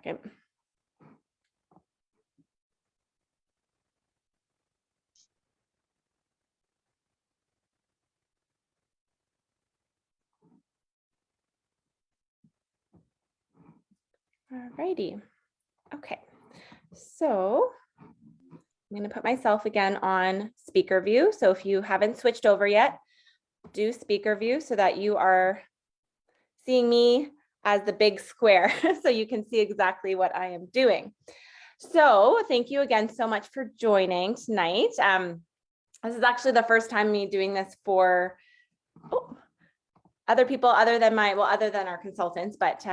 second. Alrighty. Okay. So I'm going to put myself again on speaker view. So if you haven't switched over yet, do speaker view so that you are seeing me as the big square so you can see exactly what I am doing. So thank you again so much for joining tonight. This is actually the first time me doing this for other people other than our consultants, but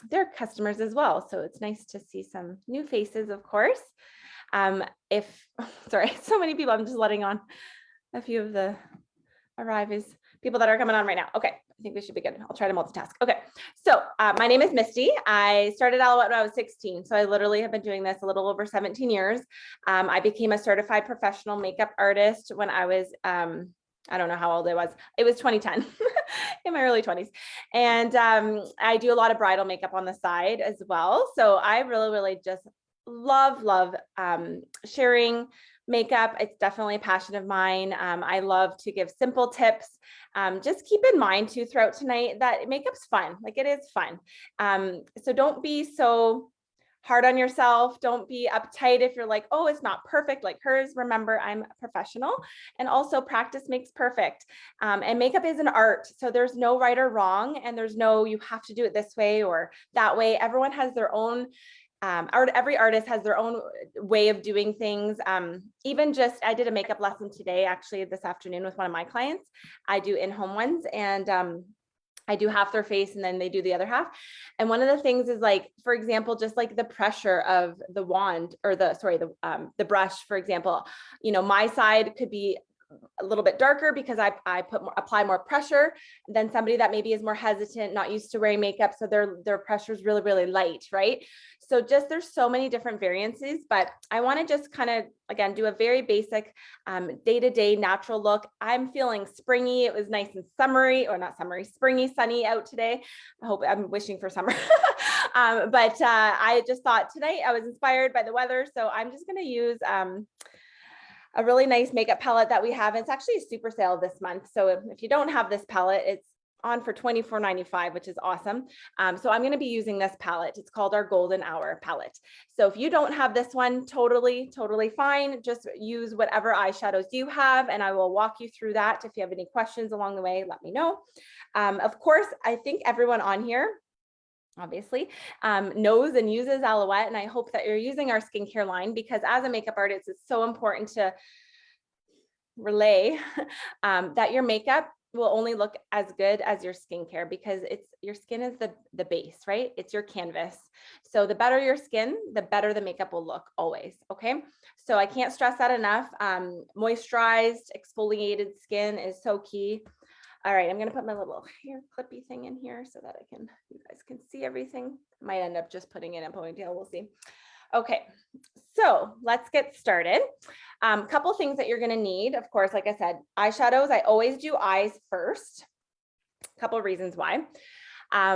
they're customers as well. So it's nice to see some new faces, of course. Sorry, so many people, I'm just letting on a few of the people that are coming on right now. Okay, I think we should be good. I'll try to multitask. Okay, so my name is Misty. I started Alouette when I was 16. So I literally have been doing this a little over 17 years. I became a certified professional makeup artist when I was, I don't know how old I was. It was 2010 in my early 20s. And I do a lot of bridal makeup on the side as well. So I really just love sharing makeup. It's definitely a passion of mine. I love to give simple tips. Just keep in mind too throughout tonight that makeup's fun. Like, it is fun. So don't be so hard on yourself. Don't be uptight if you're like, oh, it's not perfect like hers. Remember, I'm a professional, and also practice makes perfect. And makeup is an art. So there's no right or wrong, and there's no, you have to do it this way or that way. Everyone has their own every artist has their own way of doing things. Even just, I did a makeup lesson today, actually this afternoon with one of my clients. I do in-home ones, and I do half their face and then they do the other half. And one of the things is, like, for example, just like the pressure of the wand or the brush, for example, you know, my side could be a little bit darker because I apply more pressure than somebody that maybe is more hesitant, not used to wearing makeup. So their pressure is really light, right? So just, there's so many different variances, but I want to just kind of, again, do a very basic day-to-day natural look. I'm feeling springy. It was nice and summery, or not summery, springy, sunny out today. I'm wishing for summer. But I just thought today I was inspired by the weather. So I'm just going to use a really nice makeup palette that we have. It's actually a super sale this month. So if you don't have this palette, it's on for $24.95, which is awesome. So I'm going to be using this palette. It's called our Golden Hour palette. So if you don't have this one, totally fine. Just use whatever eyeshadows you have, and I will walk you through that. If you have any questions along the way, let me know. Of course, I think everyone on here obviously knows and uses Alouette, and I hope that you're using our skincare line, because as a makeup artist, it's so important to relay that your makeup will only look as good as your skincare, because your skin is the base, right? It's your canvas. So the better your skin, the better the makeup will look always. Okay. So I can't stress that enough. Moisturized, exfoliated skin is so key. All right, I'm going to put my little hair clippy thing in here so that you guys can see everything. I might end up just putting it in a ponytail. We'll see. Okay, so let's get started. Couple things that you're going to need, of course, like I said, eyeshadows. I always do eyes first. Couple reasons why.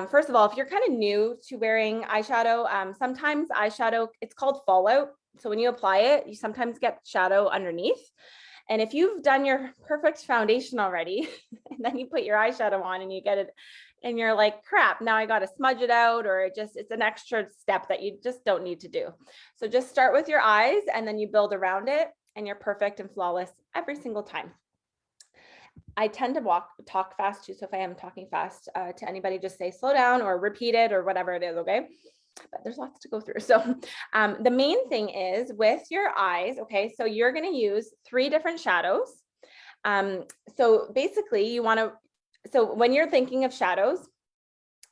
First of all, if you're kind of new to wearing eyeshadow, sometimes eyeshadow, it's called fallout. So when you apply it, you sometimes get shadow underneath. And if you've done your perfect foundation already, and then you put your eyeshadow on and you get it, and you're like, crap, now I got to smudge it out, or it's an extra step that you just don't need to do. So just start with your eyes, and then you build around it, and you're perfect and flawless every single time. I tend to talk fast too. So if I am talking fast to anybody, just say slow down or repeat it or whatever it is. Okay. But there's lots to go through. So the main thing is with your eyes. Okay. So you're going to use 3 different shadows. So basically so when you're thinking of shadows,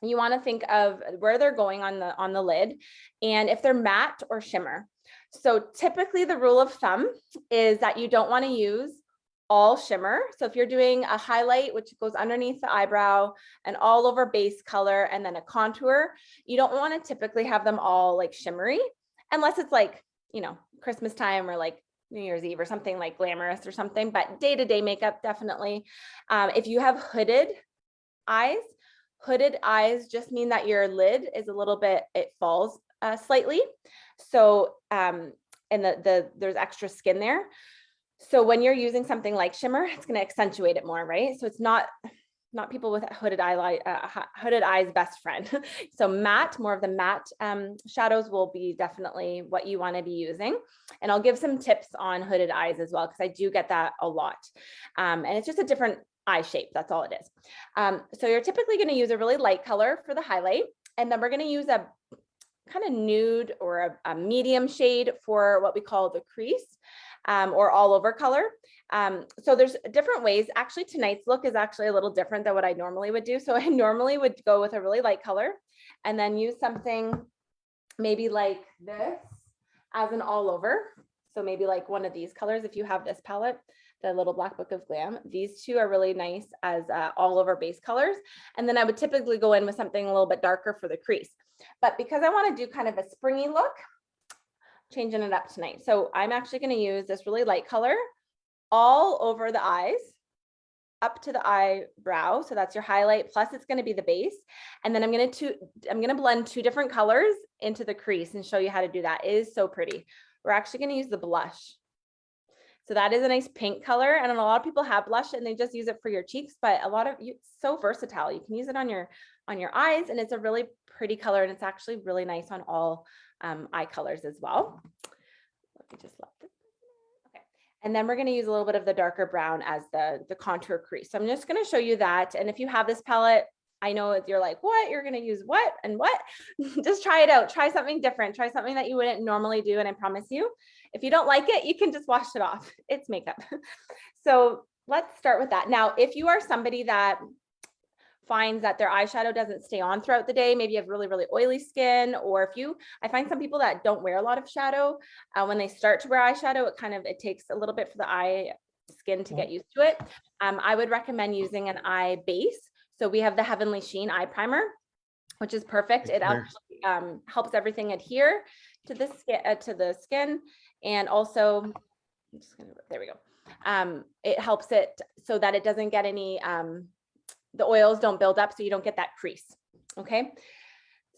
you want to think of where they're going on the lid, and if they're matte or shimmer. So typically the rule of thumb is that you don't want to use all shimmer. So if you're doing a highlight, which goes underneath the eyebrow and all over base color, and then a contour, you don't want to typically have them all like shimmery, unless it's like, you know, Christmas time or like New Year's Eve or something like glamorous or something. But day-to-day makeup, definitely. If you have hooded eyes just mean that your lid is a little bit, it falls slightly. So, and there's extra skin there. So when you're using something like shimmer, it's going to accentuate it more, right? So it's not people with hooded eyes best friend. So matte, more of the matte shadows will be definitely what you want to be using. And I'll give some tips on hooded eyes as well, because I do get that a lot. And it's just a different eye shape. That's all it is. So you're typically going to use a really light color for the highlight. And then we're going to use a kind of nude or a medium shade for what we call the crease. Or all over color. So there's different ways. Actually, tonight's look is actually a little different than what I normally would do. So I normally would go with a really light color and then use something maybe like this as an all over. So maybe like one of these colors, if you have this palette, the little Black Book of Glam, these two are really nice as all over base colors. And then I would typically go in with something a little bit darker for the crease. But because I want to do kind of a springy look, changing it up tonight. So I'm actually going to use this really light color all over the eyes, up to the eyebrow. So that's your highlight, plus it's going to be the base. And then I'm going to blend two different colors into the crease and show you how to do that. It is so pretty. We're actually going to use the blush. So that is a nice pink color. And a lot of people have blush and they just use it for your cheeks, but a lot of you, it's so versatile. You can use it on your eyes, and it's a really pretty color. And it's actually really nice on all eye colors as well. Let me just let this. Okay. And then we're going to use a little bit of the darker brown as the contour crease. So I'm just going to show you that. And if you have this palette, I know you're like, what? You're going to use what and what? Just try it out. Try something different. Try something that you wouldn't normally do. And I promise you, if you don't like it, you can just wash it off. It's makeup. So let's start with that. Now, if you are somebody that finds that their eyeshadow doesn't stay on throughout the day, maybe you have really, really oily skin, or I find some people that don't wear a lot of shadow, when they start to wear eyeshadow, it takes a little bit for the eye skin to get used to it. I would recommend using an eye base. So we have the Heavenly Sheen eye primer, which is perfect. It actually helps everything adhere to the skin, and also, there we go. It helps it so that it doesn't get any the oils don't build up, so you don't get that crease. Okay.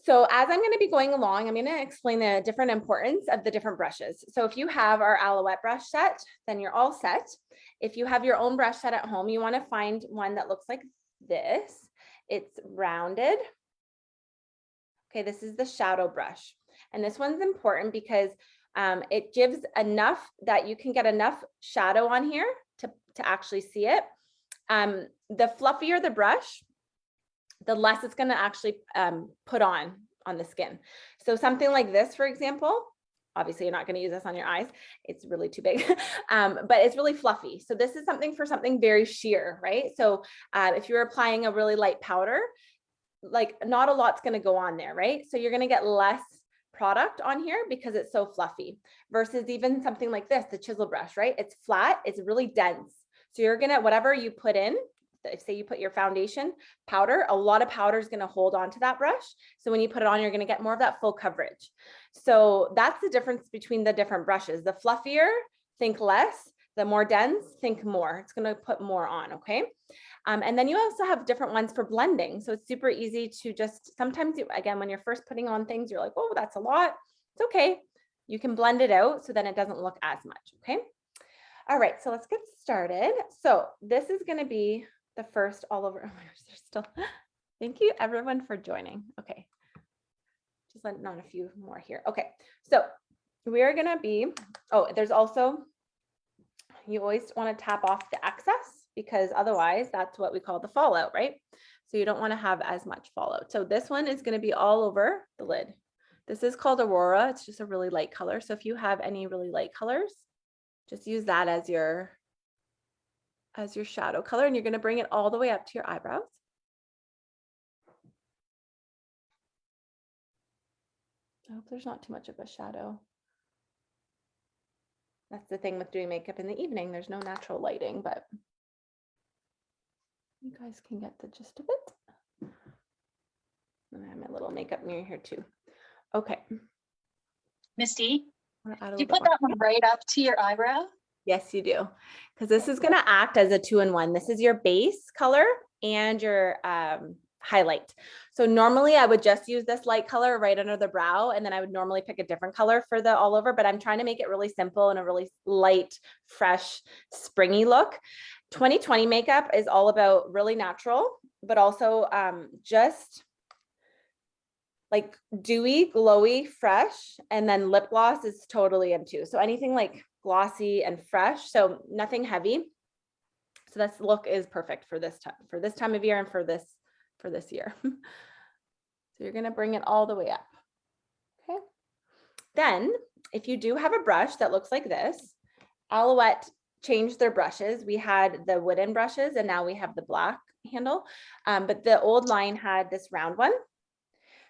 So as I'm going to be going along, I'm going to explain the different importance of the different brushes. So if you have our Alouette brush set, then you're all set. If you have your own brush set at home, you want to find one that looks like this. It's rounded. Okay. This is the shadow brush. And this one's important because it gives enough that you can get enough shadow on here to actually see it. The fluffier the brush, the less it's going to actually put on the skin. So something like this, for example, obviously you're not going to use this on your eyes. It's really too big, but it's really fluffy. So this is something for something very sheer, right? So if you're applying a really light powder, like not a lot's going to go on there, right? So you're going to get less product on here because it's so fluffy, versus even something like this, the chisel brush, right? It's flat, it's really dense. So you're going to, whatever you put in, say you put your foundation powder, a lot of powder is going to hold on to that brush. So when you put it on, you're going to get more of that full coverage. So that's the difference between the different brushes. The fluffier, think less. The more dense, think more. It's going to put more on. Okay. And then you also have different ones for blending. So it's super easy to just, sometimes again, when you're first putting on things, you're like, oh, that's a lot. It's okay. You can blend it out so then it doesn't look as much. Okay. All right, so let's get started. So this is going to be the first all over. Oh my gosh, there's still. Thank you everyone for joining. Okay, just letting on a few more here. Okay, so we are going to be. Oh, there's also. You always want to tap off the excess, because otherwise that's what we call the fallout, right? So you don't want to have as much fallout. So this one is going to be all over the lid. This is called Aurora. It's just a really light color. So if you have any really light colors, just use that as your shadow color, and you're going to bring it all the way up to your eyebrows. I hope there's not too much of a shadow. That's the thing with doing makeup in the evening. There's no natural lighting, but you guys can get the gist of it. And I have my little makeup mirror here too. Okay. Misty, do you put that one right up to your eyebrow? Yes, you do. Because this is going to act as a 2-in-1. This is your base color and your highlight. So normally I would just use this light color right under the brow, and then I would normally pick a different color for the all over, but I'm trying to make it really simple and a really light, fresh, springy look. 2020 makeup is all about really natural, but also just like dewy, glowy, fresh, and then lip gloss is totally into. So anything like glossy and fresh, so nothing heavy. So this look is perfect for this time of year and for this year. So you're going to bring it all the way up. Okay. Then if you do have a brush that looks like this, Alouette changed their brushes. We had the wooden brushes and now we have the black handle. But the old line had this round one.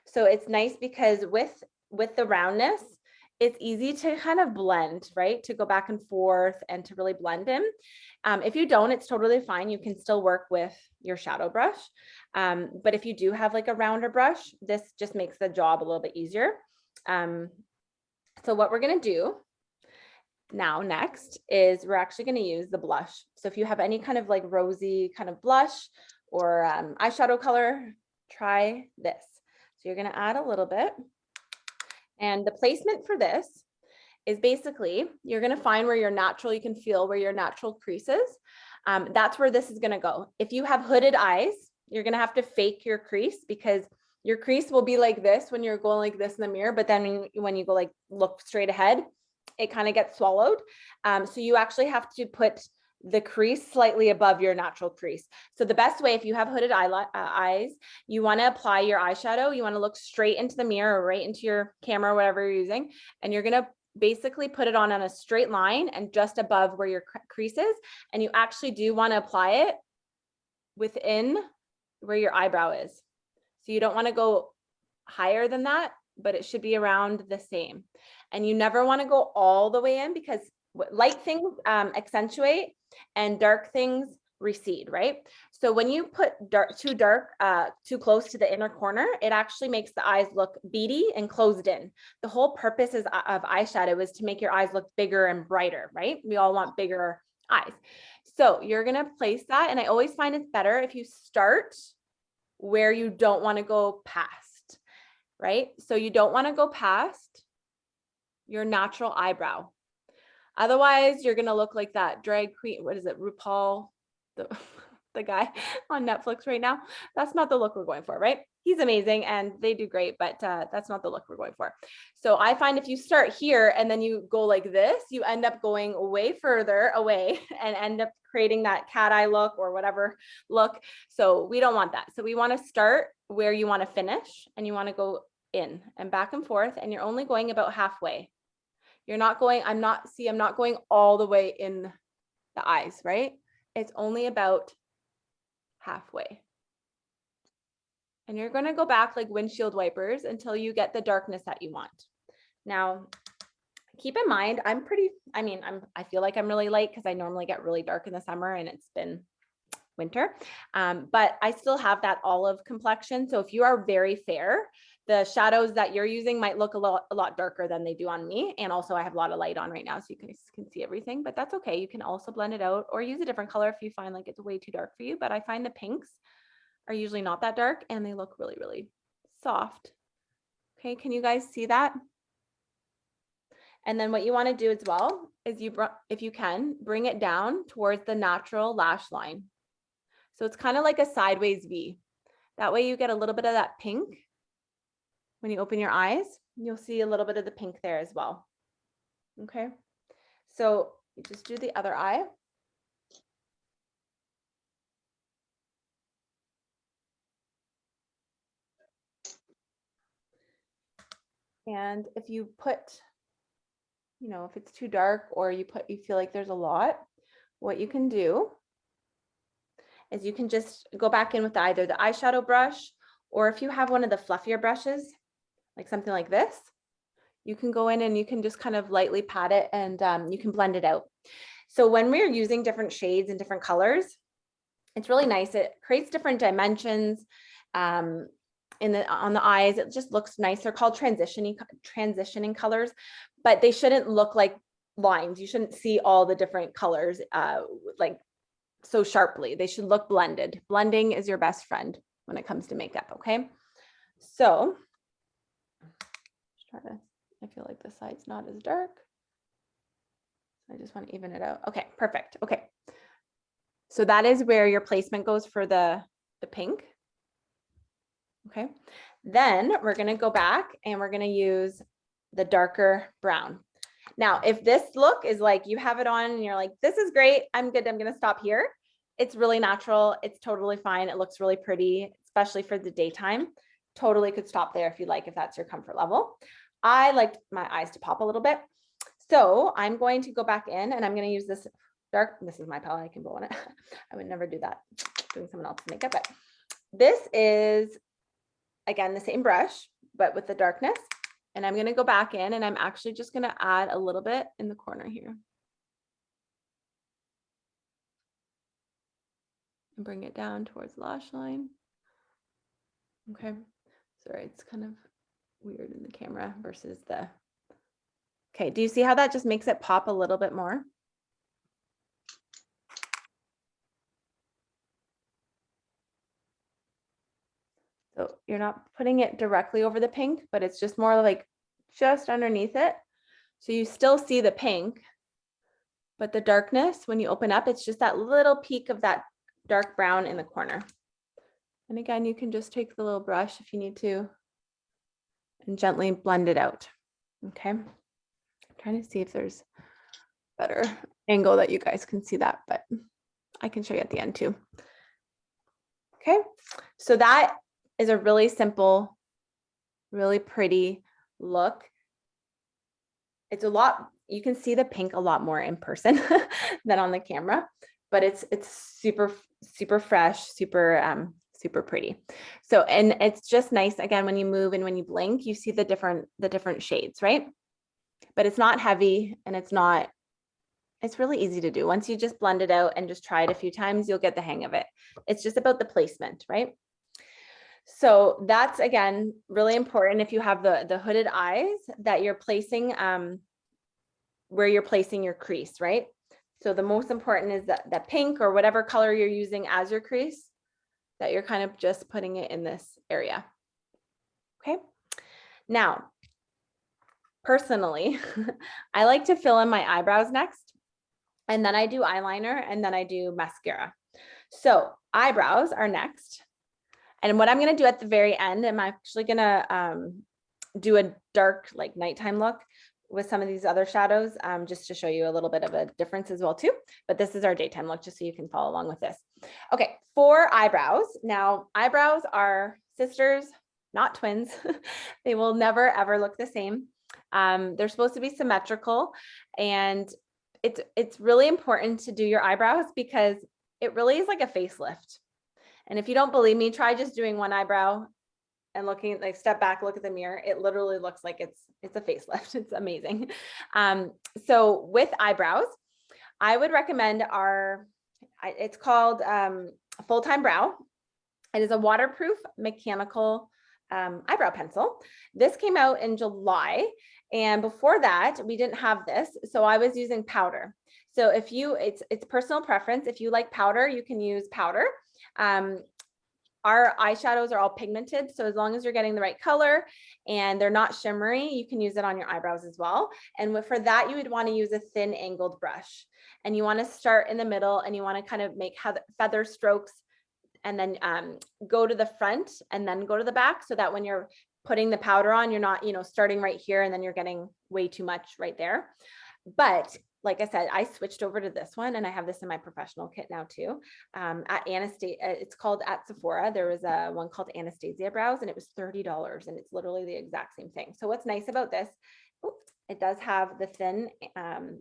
So it's nice because with the roundness, it's easy to kind of blend, right? To go back and forth and to really blend in. If you don't, it's totally fine. You can still work with your shadow brush. But if you do have like a rounder brush, this just makes the job a little bit easier. So what we're going to do now next is we're actually going to use the blush. So if you have any kind of like rosy kind of blush or eyeshadow color, try this. So you're going to add a little bit. And the placement for this is basically, you're going to find where your natural, you can feel where your natural creases. That's where this is going to go. If you have hooded eyes, you're going to have to fake your crease because your crease will be like this when you're going like this in the mirror. But then when you go like look straight ahead, it kind of gets swallowed. So you actually have to put the crease slightly above your natural crease. So the best way, if you have hooded eyes, you want to apply your eyeshadow. You want to look straight into the mirror or right into your camera, whatever you're using. And you're going to basically put it on a straight line and just above where your crease is. And you actually do want to apply it within where your eyebrow is. So you don't want to go higher than that, but it should be around the same. And you never want to go all the way in because light things accentuate and dark things recede, right? So when you put too close to the inner corner, it actually makes the eyes look beady and closed in. The whole purpose of eyeshadow is to make your eyes look bigger and brighter, right? We all want bigger eyes. So you're going to place that. And I always find it's better if you start where you don't want to go past, right? So you don't want to go past your natural eyebrow. Otherwise, you're going to look like that drag queen. What is it? RuPaul, the guy on Netflix right now. That's not the look we're going for, right? He's amazing and they do great, but that's not the look we're going for. So I find if you start here and then you go like this, you end up going way further away and end up creating that cat eye look or whatever look. So we don't want that. So we want to start where you want to finish and you want to go in and back and forth. And you're only going about halfway. You're not going, I'm not going all the way in the eyes, right? It's only about halfway. And you're going to go back like windshield wipers until you get the darkness that you want. Now, keep in mind, I feel like I'm really light because I normally get really dark in the summer and it's been winter, but I still have that olive complexion. So if you are very fair, the shadows that you're using might look a lot darker than they do on me. And also I have a lot of light on right now, so you can see everything, but that's okay. You can also blend it out or use a different color if you find like it's way too dark for you. But I find the pinks are usually not that dark and they look really, really soft. Okay, can you guys see that? And then what you want to do as well is if you can, bring it down towards the natural lash line. So it's kind of like a sideways V. That way you get a little bit of that pink. When you open your eyes, you'll see a little bit of the pink there as well. Okay, so you just do the other eye. And if you put, if it's too dark or you feel like there's a lot, what you can do is you can just go back in with either the eyeshadow brush, or if you have one of the fluffier brushes, like something like this, you can go in and you can just kind of lightly pat it and you can blend it out. So when we're using different shades and different colors, it's really nice. It creates different dimensions on the eyes. It just looks nice. They're called transitioning colors, but they shouldn't look like lines. You shouldn't see all the different colors like so sharply. They should look blended. Blending is your best friend. when it comes to makeup, okay? So, I feel like the side's not as dark. I just want to even it out. Okay, perfect. Okay. So that is where your placement goes for the pink. Okay. Then we're going to go back and we're going to use the darker brown. Now, if this look is like you have it on and you're like, this is great, I'm good, I'm going to stop here. It's really natural. It's totally fine. It looks really pretty, especially for the daytime. Totally could stop there if you like, if that's your comfort level. I like my eyes to pop a little bit. So I'm going to go back in and I'm going to use this dark, this is my palette, I can go on it. I would never do that, doing someone else's makeup, but this is, again, the same brush, but with the darkness. And I'm going to go back in and I'm actually just going to add a little bit in the corner here. And bring it down towards the lash line. Okay. Sorry, it's kind of weird in the camera versus the, okay. Do you see how that just makes it pop a little bit more? So you're not putting it directly over the pink, but it's just more like just underneath it. So you still see the pink, but the darkness, when you open up, it's just that little peak of that dark brown in the corner. And again, you can just take the little brush if you need to and gently blend it out. Okay. I'm trying to see if there's a better angle that you guys can see that, but I can show you at the end too. Okay. So that is a really simple, really pretty look. It's a lot, you can see the pink a lot more in person than on the camera, but it's super, super fresh, super, super pretty. So, and it's just nice, again, when you move and when you blink, you see the different shades, right? But it's not heavy and it's really easy to do. Once you just blend it out and just try it a few times, you'll get the hang of it. It's just about the placement, right? So that's, again, really important if you have the hooded eyes, that you're placing where you're placing your crease, right? So the most important is that pink or whatever color you're using as your crease, that you're kind of just putting it in this area. Okay. Now, personally, I like to fill in my eyebrows next, and then I do eyeliner, and then I do mascara. So eyebrows are next. And what I'm going to do at the very end, I'm actually going to do a dark, like nighttime look with some of these other shadows, just to show you a little bit of a difference as well too. But this is our daytime look, just so you can follow along with this. Okay, for eyebrows. Now, eyebrows are sisters, not twins. They will never, ever look the same. They're supposed to be symmetrical, and it's really important to do your eyebrows because it really is like a facelift. And if you don't believe me, try just doing one eyebrow and looking, like, step back, look at the mirror. It literally looks like it's a facelift. It's amazing. So with eyebrows, I would recommend it's called Full-Time Brow. It is a waterproof mechanical eyebrow pencil. This came out in July. And before that, we didn't have this. So I was using powder. So if it's personal preference. If you like powder, you can use powder. Our eyeshadows are all pigmented. So as long as you're getting the right color and they're not shimmery, you can use it on your eyebrows as well. And for that, you would want to use a thin angled brush. And you want to start in the middle and you want to kind of make feather strokes and then go to the front and then go to the back, so that when you're putting the powder on, you're not, starting right here and then you're getting way too much right there. But like I said, I switched over to this one, and I have this in my professional kit now too. At Anastasia, it's called at Sephora. There was a one called Anastasia Brows, and it was $30, and it's literally the exact same thing. So what's nice about this? It does have the thin,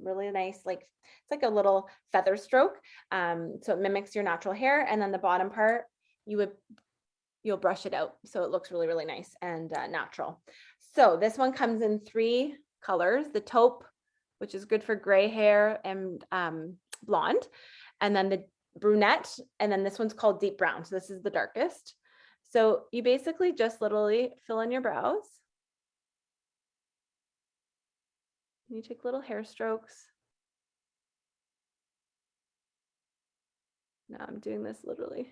really nice, like it's like a little feather stroke. So it mimics your natural hair, and then the bottom part, you'll brush it out, so it looks really, really nice and natural. So this one comes in 3 colors: the taupe, which is good for gray hair, and blonde, and then the brunette, and then this one's called deep brown. So this is the darkest. So you basically just literally fill in your brows. You take little hair strokes. Now I'm doing this literally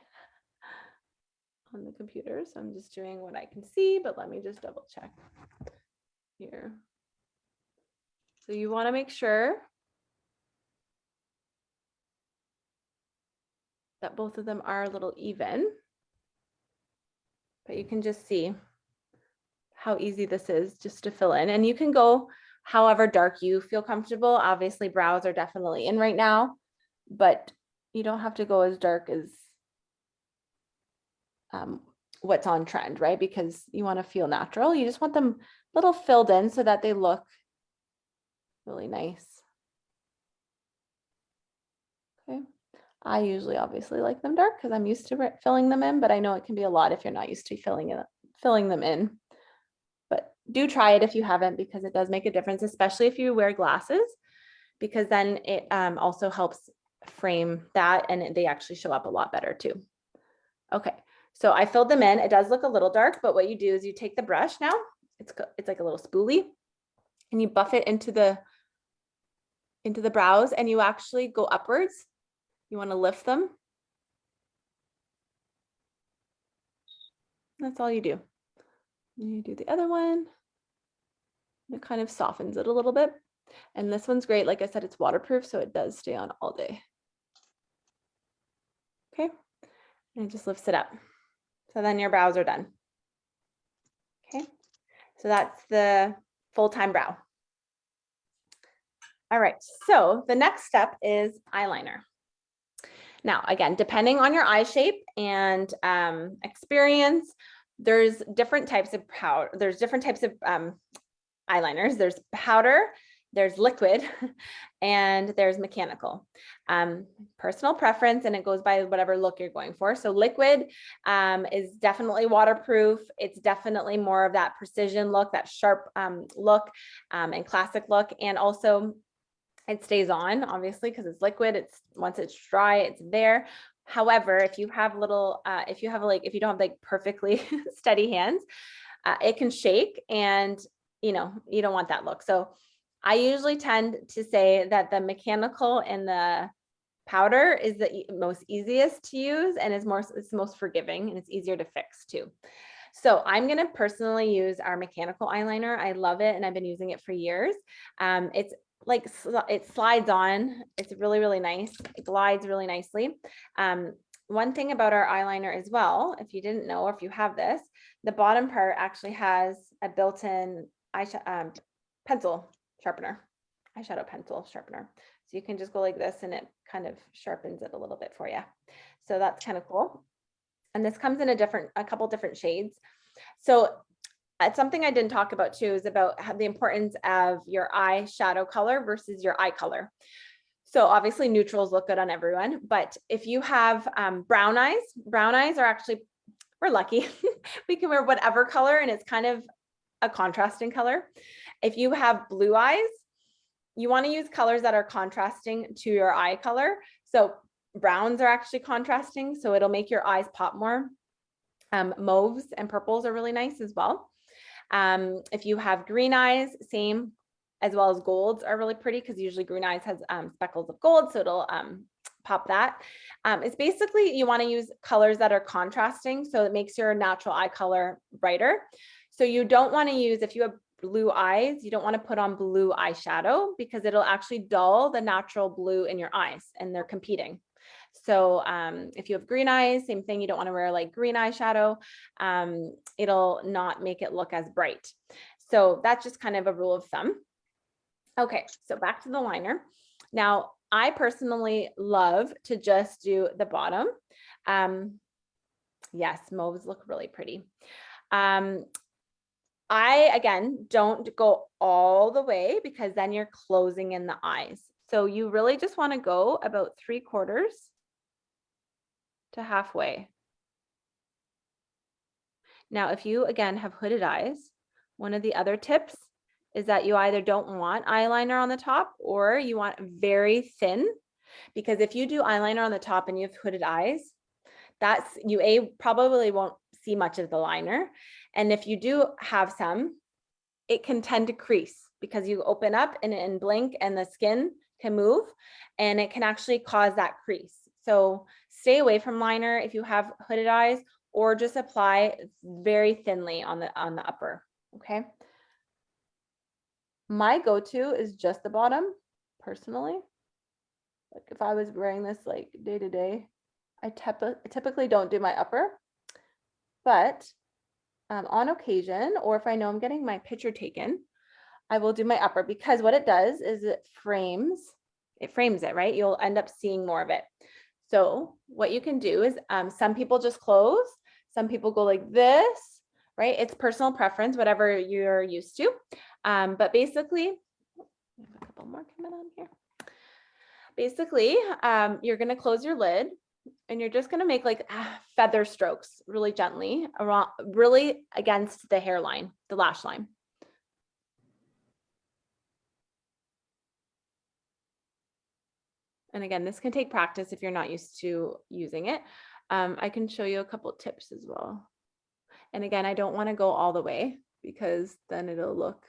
on the computer, so I'm just doing what I can see, but let me just double check here. So you want to make sure that both of them are a little even, but you can just see how easy this is just to fill in. And you can go however dark you feel comfortable. Obviously brows are definitely in right now, but you don't have to go as dark as what's on trend, right? Because you want to feel natural. You just want them a little filled in so that they look really nice. Okay. I usually obviously like them dark because I'm used to filling them in, but I know it can be a lot if you're not used to filling them in. But do try it if you haven't, because it does make a difference, especially if you wear glasses, because then it also helps frame that and they actually show up a lot better too. Okay, so I filled them in. It does look a little dark, but what you do is you take the brush now, it's like a little spoolie, and you buff it into the brows, and you actually go upwards. You want to lift them. That's all you do. You do the other one. It kind of softens it a little bit. And this one's great. Like I said, it's waterproof, so it does stay on all day. Okay. And it just lifts it up. So then your brows are done. Okay. So that's the full-time brow. All right. So the next step is eyeliner. Now, again, depending on your eye shape and experience, there's different types of powder. There's different types of eyeliners. There's powder, there's liquid, and there's mechanical. Personal preference, and it goes by whatever look you're going for. So liquid is definitely waterproof. It's definitely more of that precision look, that sharp look and classic look. And also it stays on, obviously, because it's liquid. It's once it's dry, it's there. However, if you have if you don't have like perfectly steady hands, it can shake, and you don't want that look. So I usually tend to say that the mechanical and the powder is the most easiest to use, and it's most forgiving, and it's easier to fix too. So I'm going to personally use our mechanical eyeliner. I love it, and I've been using it for years. It's like it slides on. It's really, really nice. It glides really nicely. One thing about our eyeliner as well, if you didn't know, or if you have this, the bottom part actually has a built-in pencil sharpener, eyeshadow pencil sharpener. So you can just go like this, and it kind of sharpens it a little bit for you. So that's kind of cool. And this comes in a couple different shades. So it's something I didn't talk about too, is about the importance of your eyeshadow color versus your eye color. So obviously neutrals look good on everyone, but if you have brown eyes are actually, we're lucky. We can wear whatever color, and it's kind of a contrasting color. If you have blue eyes, you want to use colors that are contrasting to your eye color. So browns are actually contrasting, so it'll make your eyes pop more. Mauves and purples are really nice as well. If you have green eyes, same, as well as golds are really pretty, because usually green eyes has speckles of gold, so it'll pop that. It's basically, you want to use colors that are contrasting, so it makes your natural eye color brighter. So you don't want to use, if you have blue eyes, you don't want to put on blue eyeshadow, because it'll actually dull the natural blue in your eyes, and they're competing. So if you have green eyes, same thing, you don't want to wear like green eyeshadow. It'll not make it look as bright. So that's just kind of a rule of thumb. Okay, so back to the liner. Now, I personally love to just do the bottom. Yes, mauves look really pretty. I, again, don't go all the way, because then you're closing in the eyes. So you really just want to go about 3/4 to halfway. Now, if you, again, have hooded eyes, one of the other tips is that you either don't want eyeliner on the top, or you want very thin, because if you do eyeliner on the top and you have hooded eyes, you probably won't see much of the liner. And if you do have some, it can tend to crease, because you open up and blink, and the skin can move, and it can actually cause that crease. So stay away from liner if you have hooded eyes, or just apply very thinly on the upper, okay? My go-to is just the bottom, personally. Like if I was wearing this like day to day, I typically don't do my upper, but on occasion, or if I know I'm getting my picture taken, I will do my upper, because what it does is it frames it, right? You'll end up seeing more of it. So what you can do is some people just close, some people go like this, right? It's personal preference, whatever you're used to. But basically, a couple more coming on here. Basically, you're going to close your lid and you're just going to make like feather strokes really gently around, really against the hairline, the lash line. And again, this can take practice if you're not used to using it. I can show you a couple tips as well. And again, I don't want to go all the way because then it'll look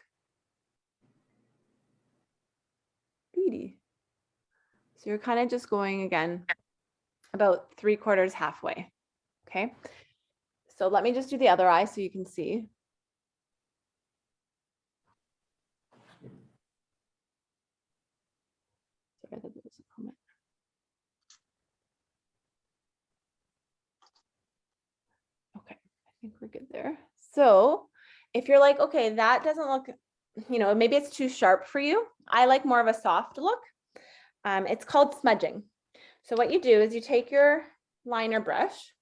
beady. So you're kind of just going again about 3/4 halfway. Okay. So let me just do the other eye so you can see. Sorry, that was a comment. Okay, I think we're good there. So if you're like, okay, that doesn't look, maybe it's too sharp for you. I like more of a soft look. It's called smudging. So what you do is you take your liner brush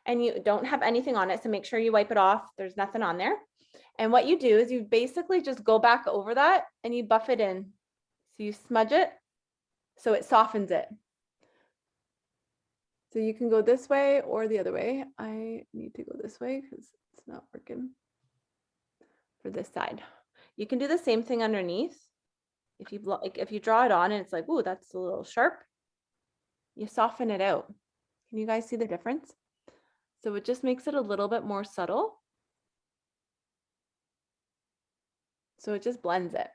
and you don't have anything on it. So make sure you wipe it off. There's nothing on there. And what you do is you basically just go back over that and you buff it in. So you smudge it so it softens it. So you can go this way or the other way. I need to go this way because it's not working for this side. You can do the same thing underneath. If you draw it on and it's like, ooh, that's a little sharp, you soften it out. Can you guys see the difference? So it just makes it a little bit more subtle. So it just blends it.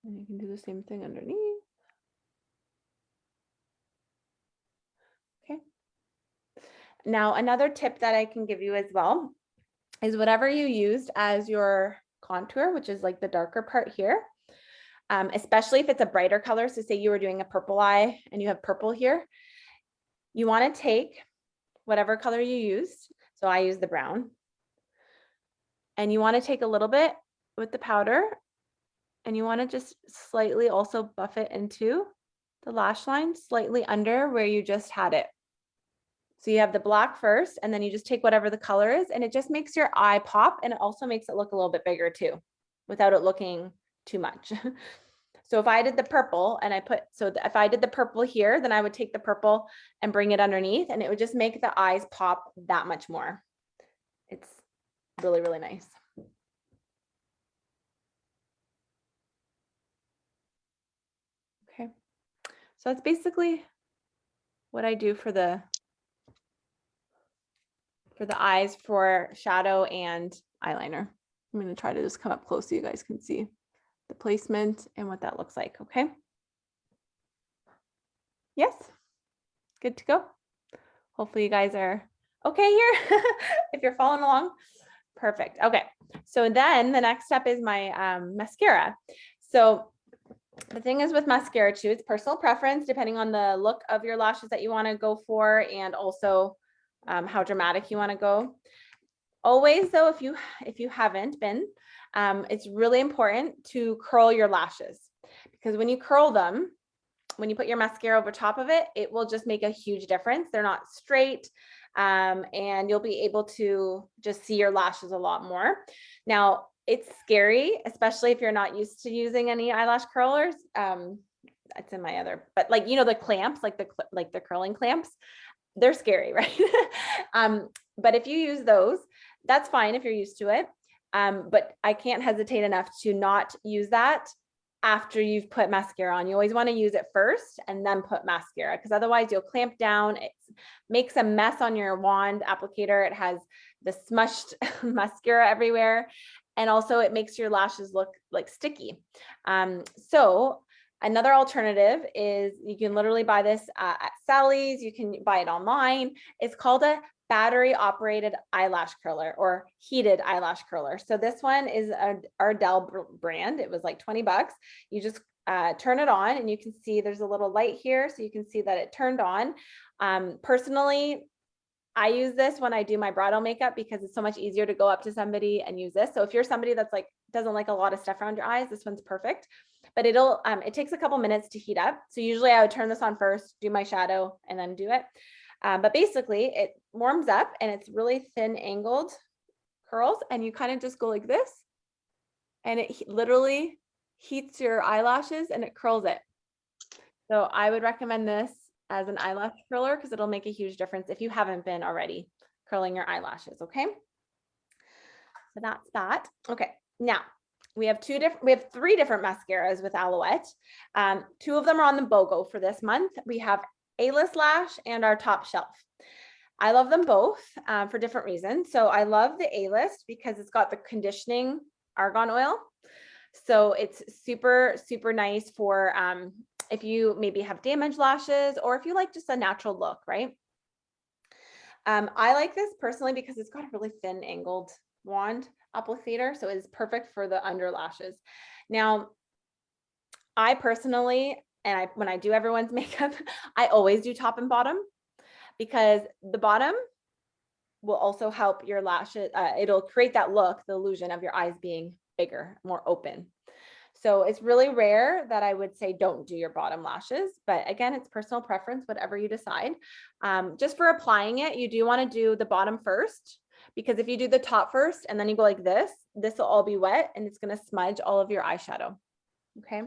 And you can do the same thing underneath. Okay. Now, another tip that I can give you as well is whatever you used as your contour, which is like the darker part here, especially if it's a brighter color. So say you were doing a purple eye and you have purple here, you want to take whatever color you used. So I use the brown. And you want to take a little bit with the powder and you want to just slightly also buff it into the lash line, slightly under where you just had it. So you have the black first, and then you just take whatever the color is, and it just makes your eye pop, and it also makes it look a little bit bigger too, without it looking too much. So if I did the purple and if I did the purple here, then I would take the purple and bring it underneath, and it would just make the eyes pop that much more. It's really, really nice. Okay. So that's basically what I do for the eyes for shadow and eyeliner. I'm going to try to just come up close so you guys can see the placement and what that looks like. Okay. Yes. Good to go. Hopefully you guys are okay here. If you're following along. Perfect. Okay. So then the next step is my mascara. So the thing is with mascara too, it's personal preference depending on the look of your lashes that you want to go for, and also how dramatic you want to go. Always though, if you haven't been, it's really important to curl your lashes, because when you curl them, when you put your mascara over top of it, it will just make a huge difference. They're not straight, and you'll be able to just see your lashes a lot more. Now, it's scary, especially if you're not used to using any eyelash curlers. It's in my other, but like, the clamps, like the curling clamps, they're scary, right? But if you use those, that's fine if you're used to it. But I can't hesitate enough to not use that after you've put mascara on. You always want to use it first and then put mascara, because otherwise you'll clamp down. It makes a mess on your wand applicator. It has the smushed mascara everywhere. And also it makes your lashes look like sticky. So Another alternative is you can literally buy this at Sally's. You can buy it online. It's called a battery operated eyelash curler or heated eyelash curler. So this one is our Ardell brand. It was like 20 bucks. You just turn it on and you can see there's a little light here. So you can see that it turned on. Personally, I use this when I do my bridal makeup because it's so much easier to go up to somebody and use this. So if you're somebody that's like, doesn't like a lot of stuff around your eyes, this one's perfect. But it takes a couple minutes to heat up. So usually I would turn this on first, do my shadow, and then do it. But basically it warms up and it's really thin angled curls. And you kind of just go like this. And it literally heats your eyelashes and it curls it. So I would recommend this as an eyelash curler because it'll make a huge difference if you haven't been already curling your eyelashes. Okay. So that's that. Okay. Now we have three different mascaras with Alouette. Two of them are on the BOGO for this month. We have Eyelash and our Top Shelf. I love them both for different reasons. So I love the A-List because it's got the conditioning argan oil. So it's super, super nice for if you maybe have damaged lashes or if you like just a natural look, right? I like this personally because it's got a really thin angled wand applicator. So it's perfect for the under lashes. Now, I personally, when I do everyone's makeup, I always do top and bottom because the bottom will also help your lashes. It'll create that look, the illusion of your eyes being bigger, more open. So it's really rare that I would say don't do your bottom lashes, but again, it's personal preference, whatever you decide. Just for applying it, you do want to do the bottom first, because if you do the top first and then you go like this will all be wet and it's going to smudge all of your eyeshadow. Okay.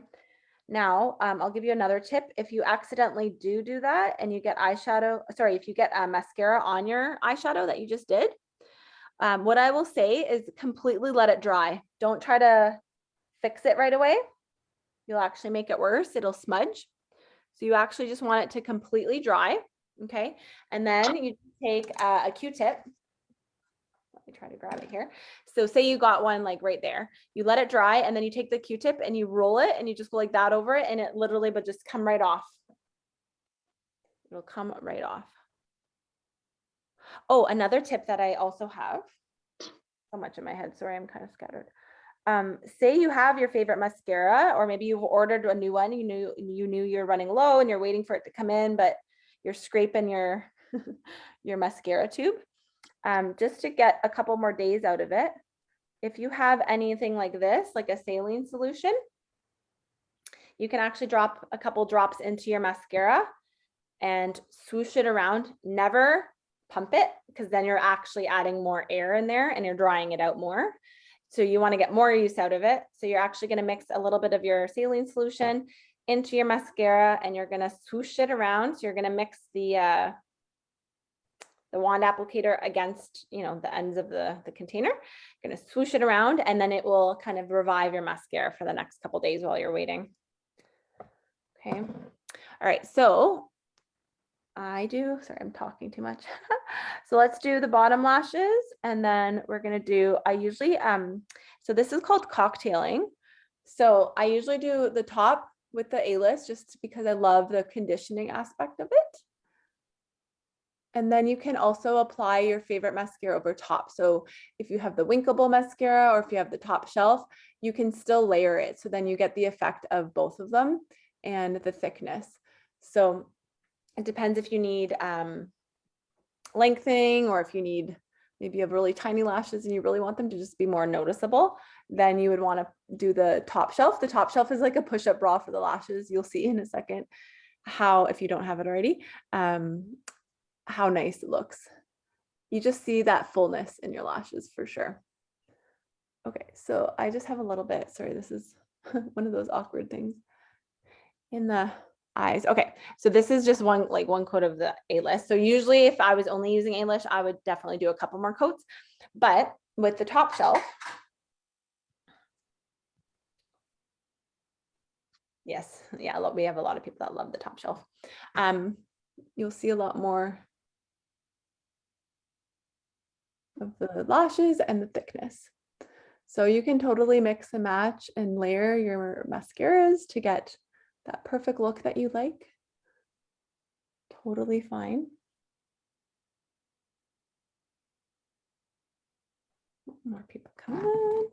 Now, I'll give you another tip. If you accidentally do that and you get if you get mascara on your eyeshadow that you just did, what I will say is completely let it dry. Don't try to fix it right away. You'll actually make it worse. It'll smudge. So you actually just want it to completely dry. Okay. And then you take a Q-tip. Let me try to grab it here. So say you got one like right there, you let it dry and then you take the Q-tip and you roll it and you just go like that over it and it literally would just come right off. It'll come right off. Oh, another tip that I also have. So much in my head. Sorry, I'm kind of scattered. Say you have your favorite mascara, or maybe you've ordered a new one. You knew you're running low and you're waiting for it to come in, but you're scraping your your mascara tube. Just to get a couple more days out of it. If you have anything like this, like a saline solution, you can actually drop a couple drops into your mascara and swoosh it around. Never pump it because then you're actually adding more air in there and you're drying it out more. So you want to get more use out of it. So you're actually going to mix a little bit of your saline solution into your mascara and you're going to swoosh it around. So you're going to mix the wand applicator against, the ends of the container. You're going to swoosh it around and then it will kind of revive your mascara for the next couple days while you're waiting. Okay. All right. So sorry, I'm talking too much. So let's do the bottom lashes and then we're going to do, so this is called cocktailing. So I usually do the top with the A-list just because I love the conditioning aspect of it. And then you can also apply your favorite mascara over top. So if you have the Winkable mascara or if you have the Top Shelf, you can still layer it. So then you get the effect of both of them and the thickness. So it depends if you need lengthening or if you need, maybe you have really tiny lashes and you really want them to just be more noticeable, then you would want to do the Top Shelf. The Top Shelf is like a push-up bra for the lashes. You'll see in a second how, if you don't have it already, how nice it looks. You just see that fullness in your lashes for sure. Okay, so I just have a little bit, sorry, this is one of those awkward things in the eyes. Okay, so this is just one coat of the A-list. So usually if I was only using A-list, I would definitely do a couple more coats, but with the Top Shelf, yes, yeah, we have a lot of people that love the Top Shelf. You'll see a lot more of the lashes and the thickness. So you can totally mix and match and layer your mascaras to get that perfect look that you like. Totally fine. More people coming in.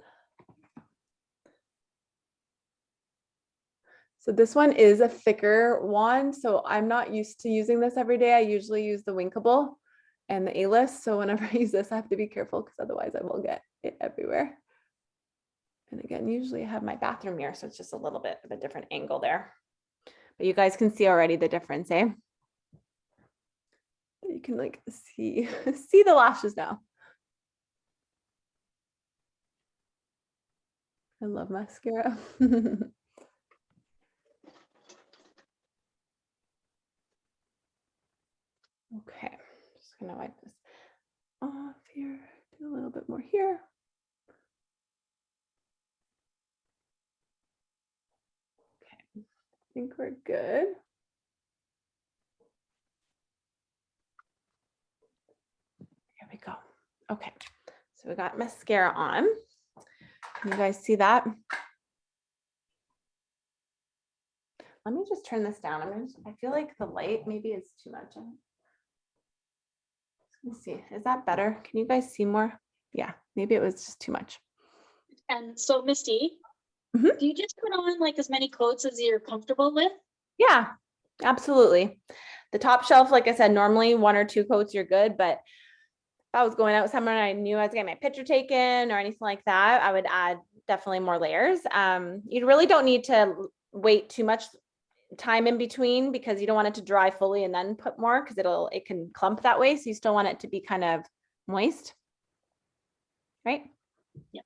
So this one is a thicker wand, so I'm not used to using this every day. I usually use the Winkable and the A-list. So whenever I use this, I have to be careful because otherwise I will get it everywhere. And again, usually I have my bathroom mirror, so it's just a little bit of a different angle there. But you guys can see already the difference, eh? You can like see the lashes now. I love mascara. Okay, just gonna wipe this off here. Do a little bit more here. Okay, I think we're good. Here we go. Okay, so we got mascara on. Can you guys see that? Let me just turn this down. I feel like the light maybe is too much. Let me see. Is that better? Can you guys see more? Yeah, maybe it was just too much. And so Misty, do you just put on like as many coats as you're comfortable with? Yeah, absolutely. The top shelf, like I said, normally 1 or 2 coats, you're good. But if I was going out somewhere and I knew I was getting my picture taken or anything like that, I would add definitely more layers. You really don't need to wait too much time in between because you don't want it to dry fully and then put more because it can clump that way. So you still want it to be kind of moist, right? Yeah.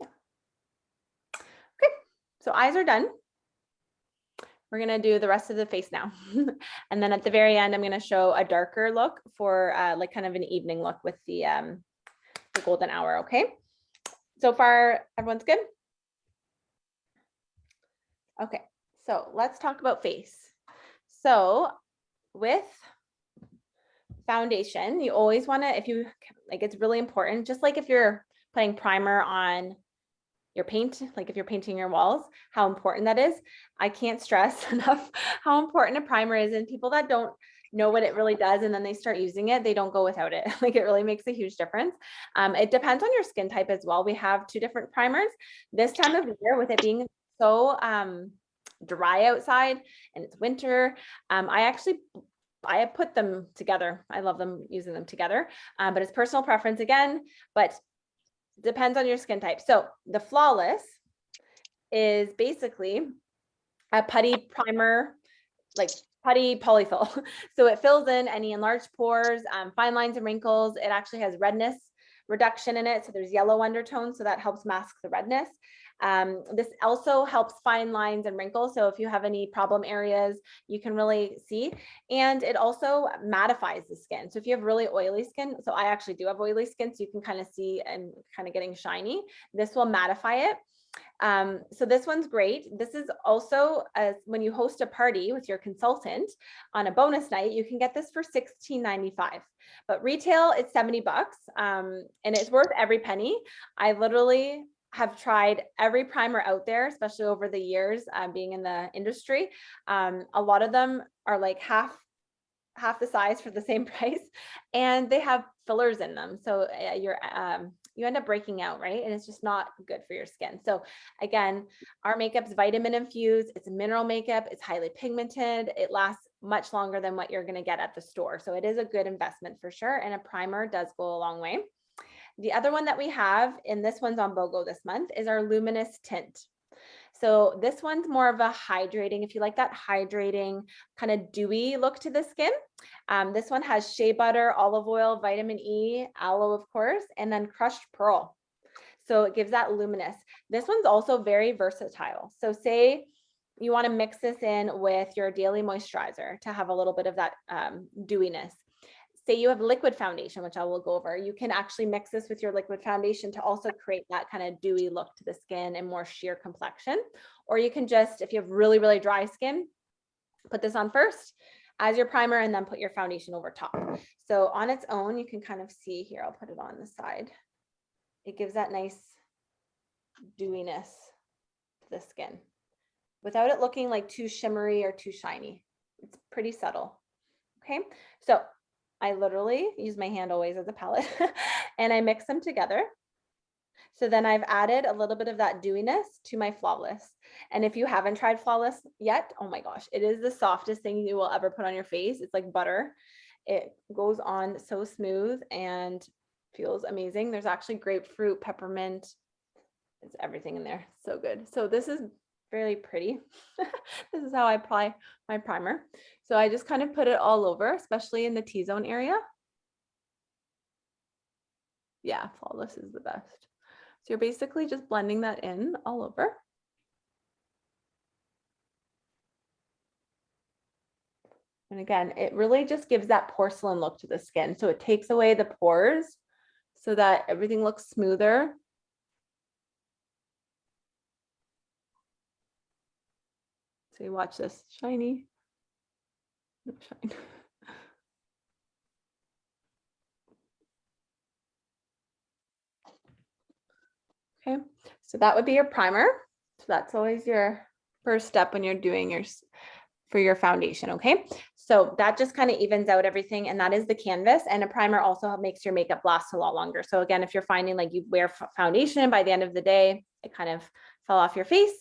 Okay, so eyes are done. We're gonna do the rest of the face now. And then at the very end, I'm gonna show a darker look for like kind of an evening look with the golden hour, okay? So far, everyone's good? Okay, so let's talk about face. So with foundation, you always wanna, if you, like it's really important, just like if you're putting primer on your paint, like if you're painting your walls, how important that is. I can't stress enough how important a primer is, and people that don't know what it really does and then they start using it, they don't go without it. Like it really makes a huge difference. It depends on your skin type as well. We have 2 different primers. This time of year, with it being so dry outside and it's winter, I have put them together. I love them, using them together, but it's personal preference again, but depends on your skin type. So the Flawless is basically a putty primer, like putty polyfill. So it fills in any enlarged pores, fine lines and wrinkles. It actually has redness reduction in it. So there's yellow undertones, so that helps mask the redness. This also helps fine lines and wrinkles. So if you have any problem areas, you can really see. And it also mattifies the skin. So if you have really oily skin, so I actually do have oily skin, so you can kind of see and kind of getting shiny, this will mattify it. So this one's great. This is also when you host a party with your consultant on a bonus night, you can get this for $16.95, but retail it's $70. And it's worth every penny. I literally have tried every primer out there, especially over the years being in the industry. A lot of them are like half the size for the same price, and they have fillers in them. So you end up breaking out, right? And it's just not good for your skin. So again, our makeup's vitamin infused. It's a mineral makeup. It's highly pigmented. It lasts much longer than what you're going to get at the store. So it is a good investment for sure. And a primer does go a long way. The other one that we have, and this one's on BOGO this month, is our Luminous Tint. So this one's more of a hydrating, if you like that hydrating kind of dewy look to the skin. This one has shea butter, olive oil, vitamin E, aloe, of course, and then crushed pearl. So it gives that luminous. This one's also very versatile. So say you want to mix this in with your daily moisturizer to have a little bit of that dewiness. Say you have liquid foundation, which I will go over, you can actually mix this with your liquid foundation to also create that kind of dewy look to the skin and more sheer complexion. Or you can just, if you have really, really dry skin, put this on first as your primer and then put your foundation over top. So on its own, you can kind of see here, I'll put it on the side. It gives that nice dewiness to the skin. without it looking like too shimmery or too shiny. It's pretty subtle. Okay, so I literally use my hand always as a palette and I mix them together. So then I've added a little bit of that dewiness to my Flawless. And if you haven't tried Flawless yet, oh my gosh, it is the softest thing you will ever put on your face. It's like butter. It goes on so smooth and feels amazing. There's actually grapefruit, peppermint. It's everything in there. So good. So this is fairly pretty. This is how I apply my primer. So I just kind of put it all over, especially in the T-zone area. Yeah, Flawless is the best. So you're basically just blending that in all over. And again, it really just gives that porcelain look to the skin. So it takes away the pores so that everything looks smoother. So you watch this, shiny. No shine. Okay, so that would be your primer. So that's always your first step when you're doing your foundation. Okay, so that just kind of evens out everything, and that is the canvas. And a primer also makes your makeup last a lot longer. So again, if you're finding like you wear foundation by the end of the day, it kind of fell off your face,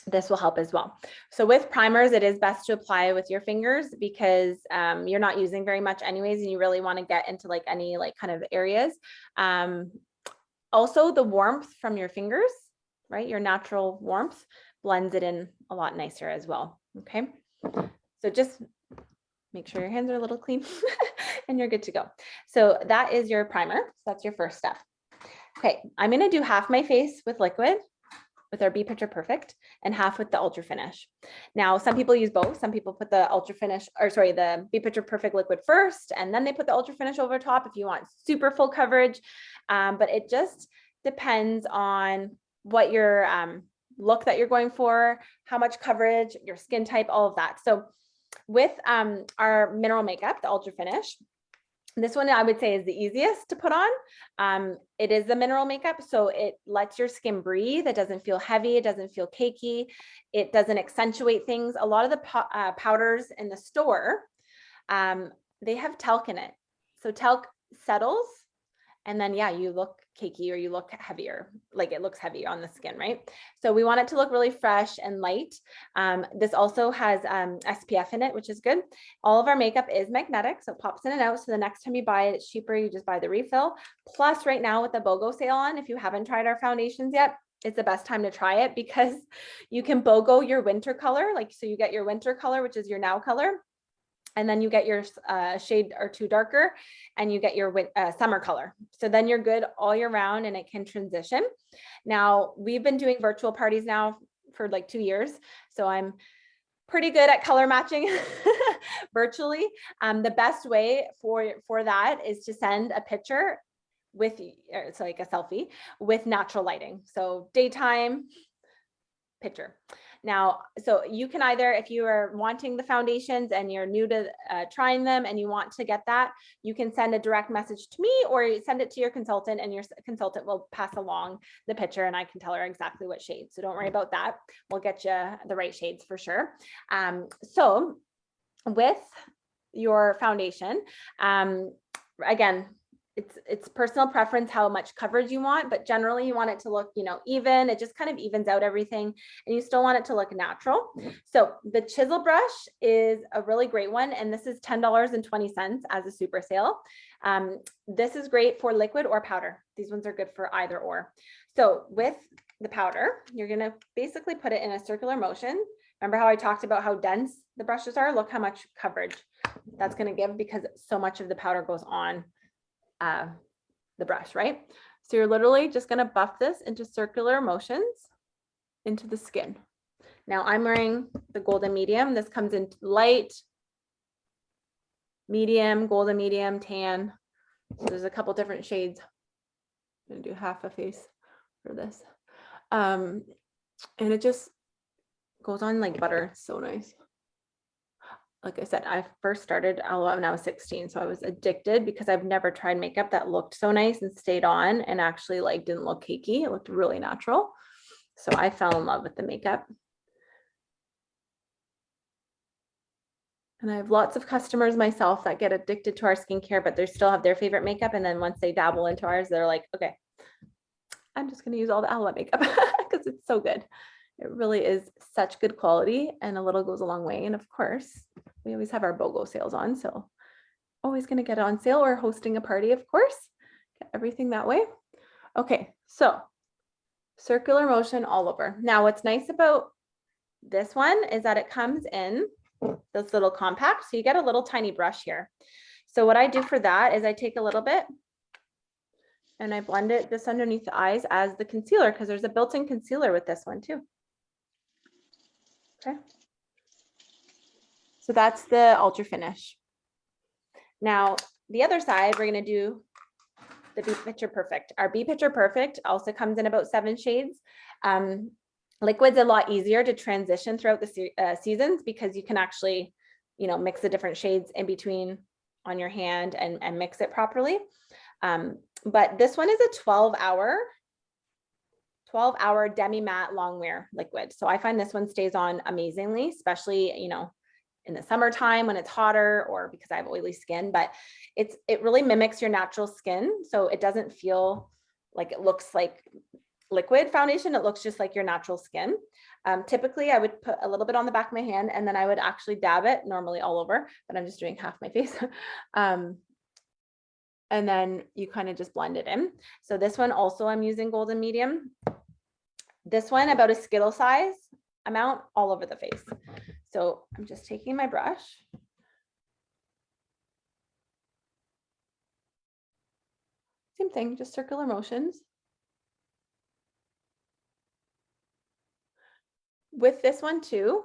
this will help as well. So with primers, it is best to apply with your fingers because you're not using very much anyways, and you really want to get into like any like kind of areas. Also the warmth from your fingers, right? Your natural warmth blends it in a lot nicer as well. Okay. So just make sure your hands are a little clean and you're good to go. So that is your primer. So that's your first step. Okay. I'm going to do half my face with liquid with our Be Picture Perfect and half with the Ultra Finish. Now, some people use both. Some people put the Ultra Finish, or sorry, the Be Picture Perfect liquid first, and then they put the Ultra Finish over top if you want super full coverage. But it just depends on what your look that you're going for, how much coverage, your skin type, all of that. So with our mineral makeup, the Ultra Finish, this one I would say is the easiest to put on. It is the mineral makeup, so it lets your skin breathe. It doesn't feel heavy. It doesn't feel cakey. It doesn't accentuate things. A lot of the powders in the store, they have talc in it. So talc settles, and then yeah, you look cakey or you look heavier, like it looks heavy on the skin, right? So we want it to look really fresh and light. This also has SPF in it, which is good. All of our makeup is magnetic, so it pops in and out. So the next time you buy it, it's cheaper. You just buy the refill. Plus right now with the BOGO sale on, if you haven't tried our foundations yet, it's the best time to try it because you can BOGO your winter color. Like, so you get your winter color, which is your now color. And then you get your shade or two darker and you get your summer color. So then you're good all year round and it can transition. Now we've been doing virtual parties now for like 2 years. So I'm pretty good at color matching virtually. The best way for that is to send a picture with, it's like a selfie with natural lighting. So daytime picture. Now, so you can either, if you are wanting the foundations and you're new to trying them and you want to get that, you can send a direct message to me or send it to your consultant and your consultant will pass along the picture and I can tell her exactly what shade. So don't worry about that. We'll get you the right shades for sure. So with your foundation, again, it's personal preference how much coverage you want, but generally you want it to look, you know, even. It just kind of evens out everything and you still want it to look natural. So the Chisel Brush is a really great one. And this is $10.20 as a super sale. This is great for liquid or powder. These ones are good for either or. So with the powder, you're going to basically put it in a circular motion. Remember how I talked about how dense the brushes are? Look how much coverage that's going to give because so much of the powder goes on the brush, right? So you're literally just going to buff this into circular motions into the skin. Now I'm wearing the golden medium. This comes in light, medium, golden medium, tan. So there's a couple different shades. I'm going to do half a face for this. And it just goes on like butter. It's so nice. Like I said, I first started when I was 16. So I was addicted because I've never tried makeup that looked so nice and stayed on and actually like didn't look cakey. It looked really natural. So I fell in love with the makeup. And I have lots of customers myself that get addicted to our skincare, but they still have their favorite makeup. And then once they dabble into ours, they're like, okay, I'm just going to use all the Alouette makeup because it's so good. It really is such good quality, and a little goes a long way. And of course, we always have our BOGO sales on. So always going to get it on sale, or hosting a party, of course. Get everything that way. Okay, so circular motion all over. Now, what's nice about this one is that it comes in this little compact. So you get a little tiny brush here. So what I do for that is I take a little bit and I blend it just underneath the eyes as the concealer, because there's a built-in concealer with this one too. Okay. So that's the ultra finish. Now, the other side, we're going to do the Be Picture Perfect. Our Be Picture Perfect also comes in about 7 shades. Liquid's a lot easier to transition throughout the seasons, because you can actually, mix the different shades in between on your hand and mix it properly. But this one is a 12-hour demi-matte long wear liquid. So I find this one stays on amazingly, especially, in the summertime when it's hotter, or because I have oily skin, but it really mimics your natural skin. So it doesn't feel like it looks like liquid foundation. It looks just like your natural skin. Typically I would put a little bit on the back of my hand, and then I would actually dab it, normally all over, but I'm just doing half my face. And then you kind of just blend it in. So this one also, I'm using golden medium. This one about a Skittle size amount all over the face. So I'm just taking my brush. Same thing, just circular motions. With this one too,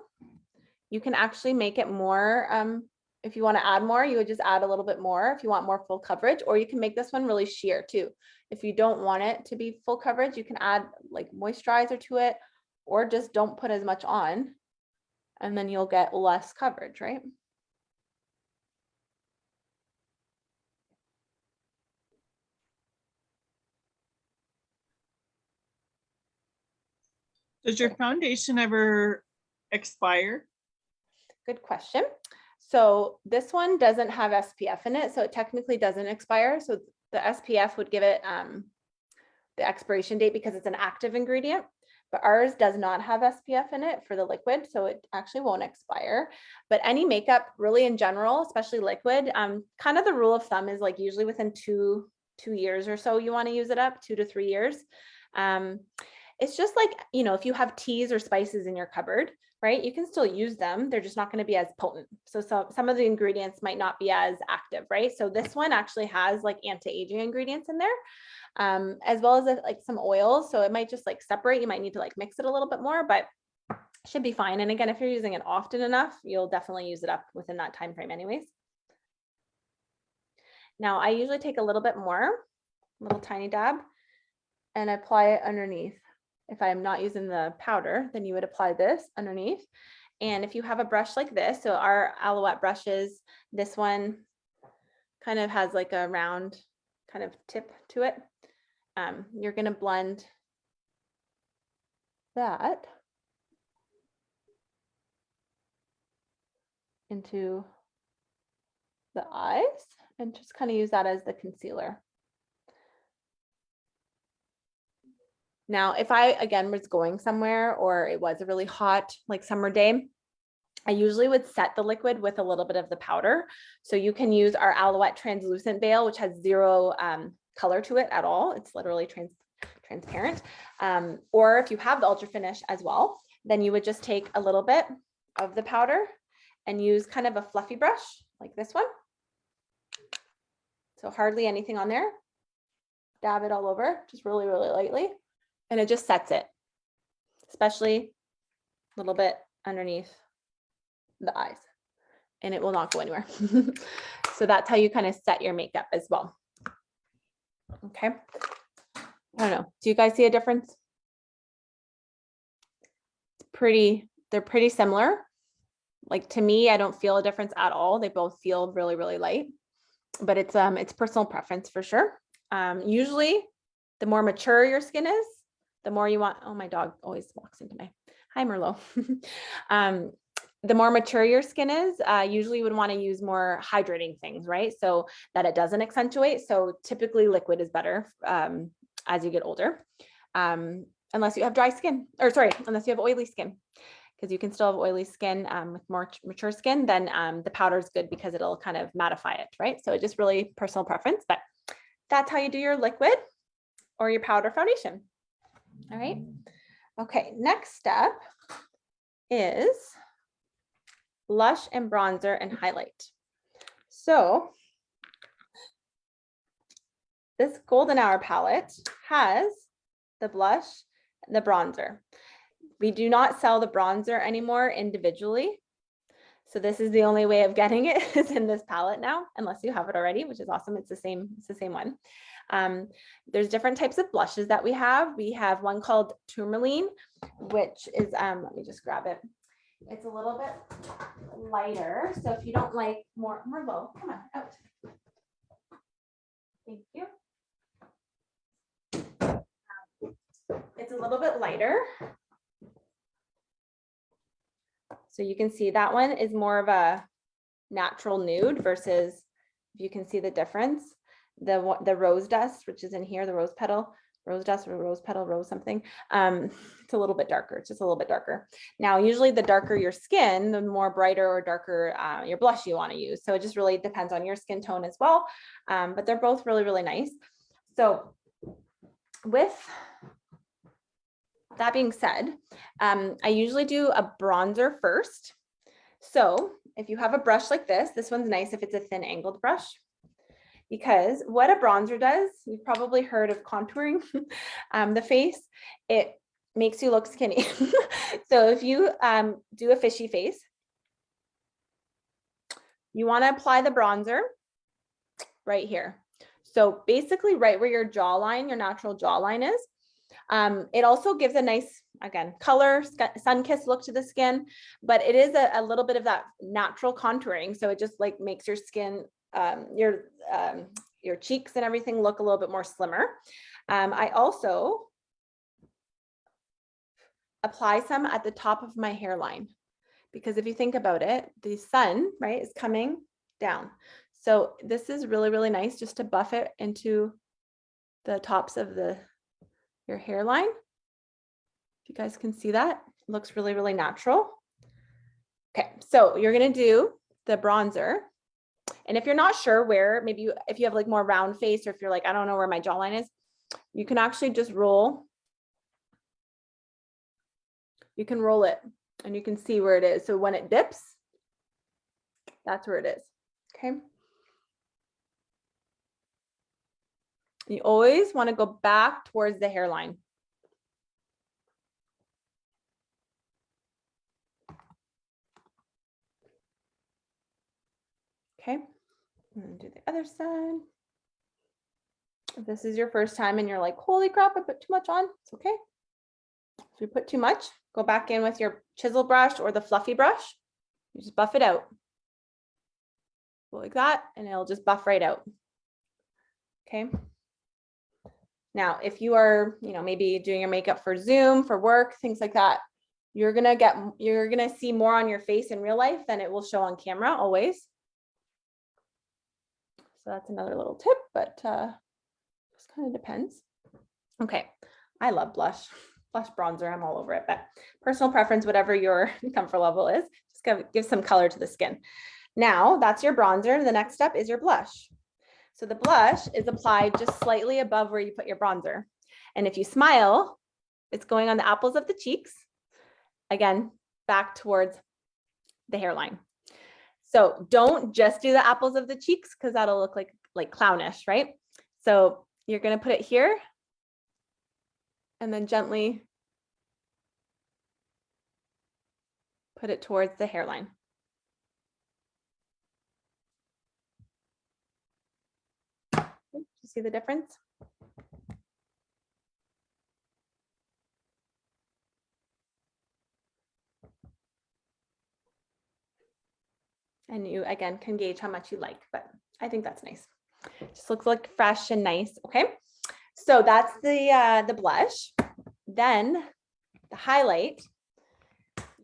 you can actually make it more, if you want to add more, you would just add a little bit more if you want more full coverage, or you can make this one really sheer too. If you don't want it to be full coverage, you can add like moisturizer to it, or just don't put as much on, and then you'll get less coverage, right? Does your foundation ever expire? Good question. So this one doesn't have SPF in it, so it technically doesn't expire. So the SPF would give it the expiration date because it's an active ingredient, but ours does not have SPF in it for the liquid, so it actually won't expire. But any makeup really in general, especially liquid, kind of the rule of thumb is like usually within two years or so you want to use it up, 2 to 3 years. It's just like, if you have teas or spices in your cupboard, right? You can still use them. They're just not going to be as potent. So some of the ingredients might not be as active, right? So this one actually has like anti-aging ingredients in there, as well as like some oils. So it might just like separate. You might need to like mix it a little bit more, but should be fine. And again, if you're using it often enough, you'll definitely use it up within that time frame anyways. Now I usually take a little bit more, little tiny dab, and apply it underneath. If I'm not using the powder, then you would apply this underneath. And if you have a brush like this, so our Alouette brushes, this one kind of has like a round kind of tip to it. You're going to blend that into the eyes and just kind of use that as the concealer. Now, if I, again, was going somewhere or it was a really hot, like summer day, I usually would set the liquid with a little bit of the powder. So you can use our Alouette translucent veil, which has 0 color to it at all. It's literally transparent. Or if you have the ultra finish as well, then you would just take a little bit of the powder and use kind of a fluffy brush like this one. So hardly anything on there. Dab it all over, just really, really lightly. And it just sets it, especially a little bit underneath the eyes, and it will not go anywhere. So that's how you kind of set your makeup as well. Okay. I don't know. Do you guys see a difference? They're pretty similar. Like to me, I don't feel a difference at all. They both feel really, really light, but it's personal preference for sure. Usually the more mature your skin is, the more you want, oh, my dog always walks into my, hi, Merlot. The more mature your skin is, usually you would want to use more hydrating things, right? So that it doesn't accentuate. So typically liquid is better as you get older, unless you have dry skin, or sorry, unless you have oily skin, because you can still have oily skin with more mature skin, then the powder is good because it'll kind of mattify it, right? So it just really personal preference, but that's how you do your liquid or your powder foundation. All right. Okay, next step is blush and bronzer and highlight. So this golden hour palette has the blush and the bronzer. We do not sell the bronzer anymore individually. So this is the only way of getting it is in this palette now, unless you have it already, which is awesome. It's the same one. There's different types of blushes that we have. We have one called Tourmaline, which is, let me just grab it. It's a little bit lighter. So if you don't like more Merlot, come on out. Thank you. It's a little bit lighter. So you can see that one is more of a natural nude versus, if you can see the difference, the rose dust, which is in here, the rose petal, rose dust or rose petal, rose something. It's a little bit darker. It's just a little bit darker. Now, usually the darker your skin, the more brighter or darker your blush you want to use. So it just really depends on your skin tone as well. But they're both really, really nice. So with that being said, I usually do a bronzer first. So if you have a brush like this one's nice if it's a thin angled brush, because what a bronzer does, you've probably heard of contouring the face, it makes you look skinny. So if you do a fishy face, you want to apply the bronzer right here. So basically right where your jawline, your natural jawline is. It also gives a nice, again, color, sun-kissed look to the skin, but it is a little bit of that natural contouring. So it just like makes your skin, your cheeks and everything look a little bit more slimmer. I also apply some at the top of my hairline, because if you think about it, the sun, right, is coming down. So this is really, really nice just to buff it into the tops of your hairline. If you guys can see that, it looks really, really natural. Okay, so you're gonna do the bronzer. And if you're not sure where, maybe if you have like more round face, or if you're like, I don't know where my jawline is, you can actually just roll. You can roll it and you can see where it is. So when it dips, that's where it is, okay? You always want to go back towards the hairline. Okay, and do the other side. If this is your first time and you're like, holy crap, I put too much on, it's okay. If you put too much, go back in with your chisel brush or the fluffy brush. You just buff it out. Go like that, and it'll just buff right out. Okay. Now, if you are, maybe doing your makeup for Zoom, for work, things like that, you're gonna see more on your face in real life than it will show on camera always. So that's another little tip, but just kind of depends. Okay, I love blush bronzer. I'm all over it, but personal preference, whatever your comfort level is, just give some color to the skin. Now that's your bronzer. The next step is your blush. So the blush is applied just slightly above where you put your bronzer. And if you smile, it's going on the apples of the cheeks. Again, back towards the hairline. So don't just do the apples of the cheeks, because that'll look like clownish, right? So you're going to put it here and then gently put it towards the hairline. You see the difference? And you, again, can gauge how much you like, but I think that's nice. Just looks like fresh and nice. Okay, so that's the blush. Then the highlight,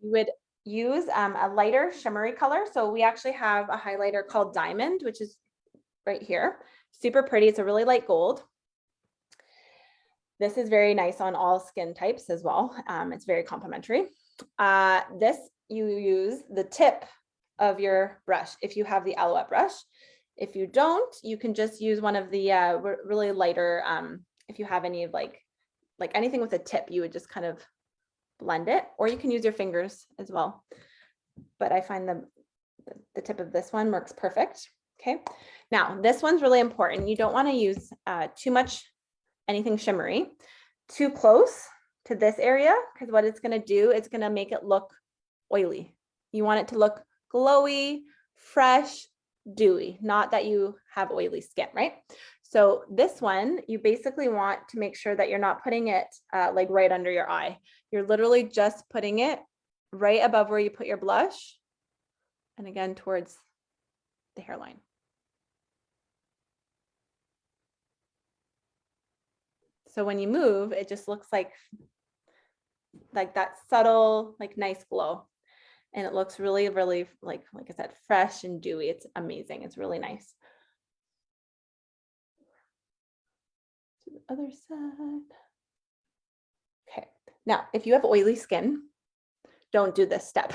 you would use a lighter shimmery color. So we actually have a highlighter called Diamond, which is right here. Super pretty. It's a really light gold. This is very nice on all skin types as well. It's very complimentary. This, you use the tip of your brush if you have the Alouette brush. If you don't, you can just use one of the really lighter, if you have any like anything with a tip, you would just kind of blend it, or you can use your fingers as well. But I find the tip of this one works perfect. Okay, now this one's really important. You don't want to use too much anything shimmery too close to this area, because what it's going to do, it's going to make it look oily. You want it to look glowy, fresh, dewy, not that you have oily skin, right? So this one, you basically want to make sure that you're not putting it like right under your eye. You're literally just putting it right above where you put your blush, and again towards the hairline. So when you move, it just looks like that subtle, like nice glow. And it looks really, really, like I said, fresh and dewy. It's amazing. It's really nice. To the other side. Okay. Now, if you have oily skin, don't do this step.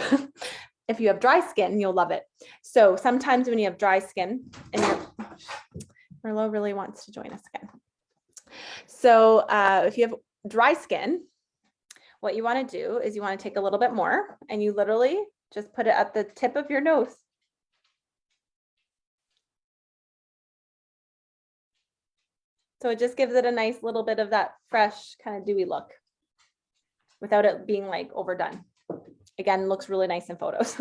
If you have dry skin, you'll love it. So sometimes when you have dry skin, and Merlot really wants to join us again. So if you have dry skin, what you want to do is you want to take a little bit more, and you literally just put it at the tip of your nose. So it just gives it a nice little bit of that fresh kind of dewy look without it being like overdone. Again, looks really nice in photos.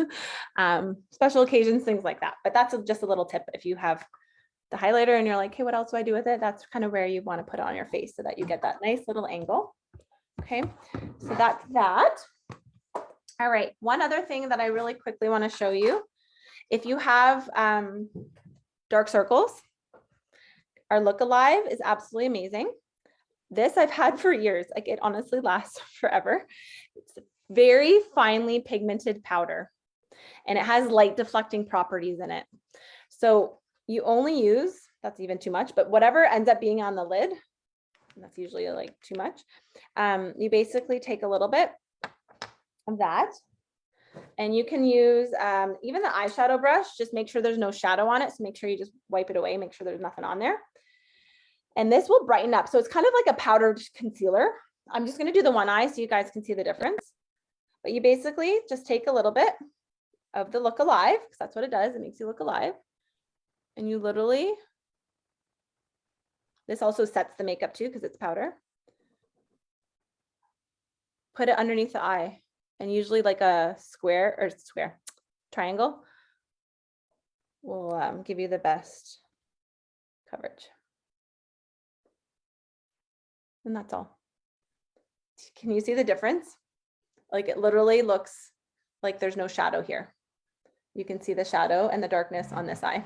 Special occasions, things like that. But that's just a little tip. If you have the highlighter and you're like, hey, what else do I do with it? That's kind of where you want to put it on your face so that you get that nice little angle. Okay, so that's that. All right, one other thing that I really quickly want to show you. If you have dark circles, our Look Alive is absolutely amazing. This I've had for years. Like, it honestly lasts forever. It's very finely pigmented powder, and it has light deflecting properties in it. So you only use, that's even too much, but whatever ends up being on the lid, that's usually like too much. You basically take a little bit of that, and you can use even the eyeshadow brush. Just make sure there's no shadow on it. So make sure you just wipe it away, make sure there's nothing on there. And this will brighten up. So it's kind of like a powdered concealer. I'm just going to do the one eye so you guys can see the difference. But you basically just take a little bit of the Look Alive, because that's what it does. It makes you look alive. And you literally, this also sets the makeup too, because it's powder. Put it underneath the eye, and usually like a triangle will give you the best coverage. And that's all. Can you see the difference? Like, it literally looks like there's no shadow here. You can see the shadow and the darkness on this eye.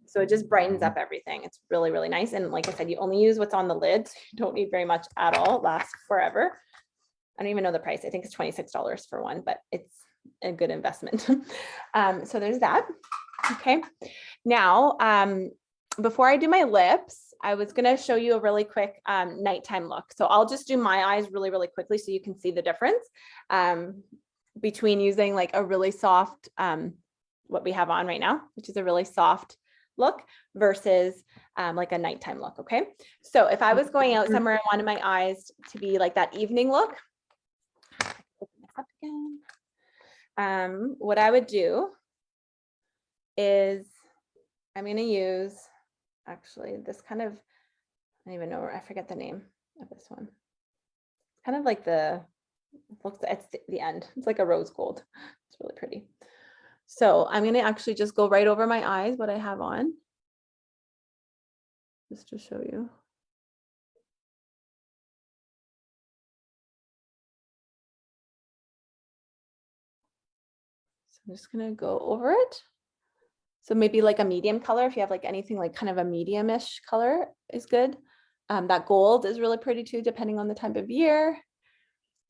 So it just brightens up everything. It's really, really nice. And like I said, you only use what's on the lid. So you don't need very much at all. It lasts forever. I don't even know the price. I think it's $26 for one, but it's a good investment. So there's that. Okay. Now, before I do my lips, I was going to show you a really quick nighttime look. So I'll just do my eyes really, really quickly so you can see the difference between using like a really soft, what we have on right now, which is a really soft look, versus like a nighttime look. Okay. So if I was going out somewhere, I wanted my eyes to be like that evening look. Open this up again. What I would do is I'm going to use, actually, this kind of, I don't even know, I forget the name of this one. Kind of like it's the end. It's like a rose gold. It's really pretty. So I'm going to actually just go right over my eyes, what I have on, just to show you. So I'm just going to go over it. So maybe like a medium color, if you have like anything like kind of a medium-ish color is good. That gold is really pretty too, depending on the time of year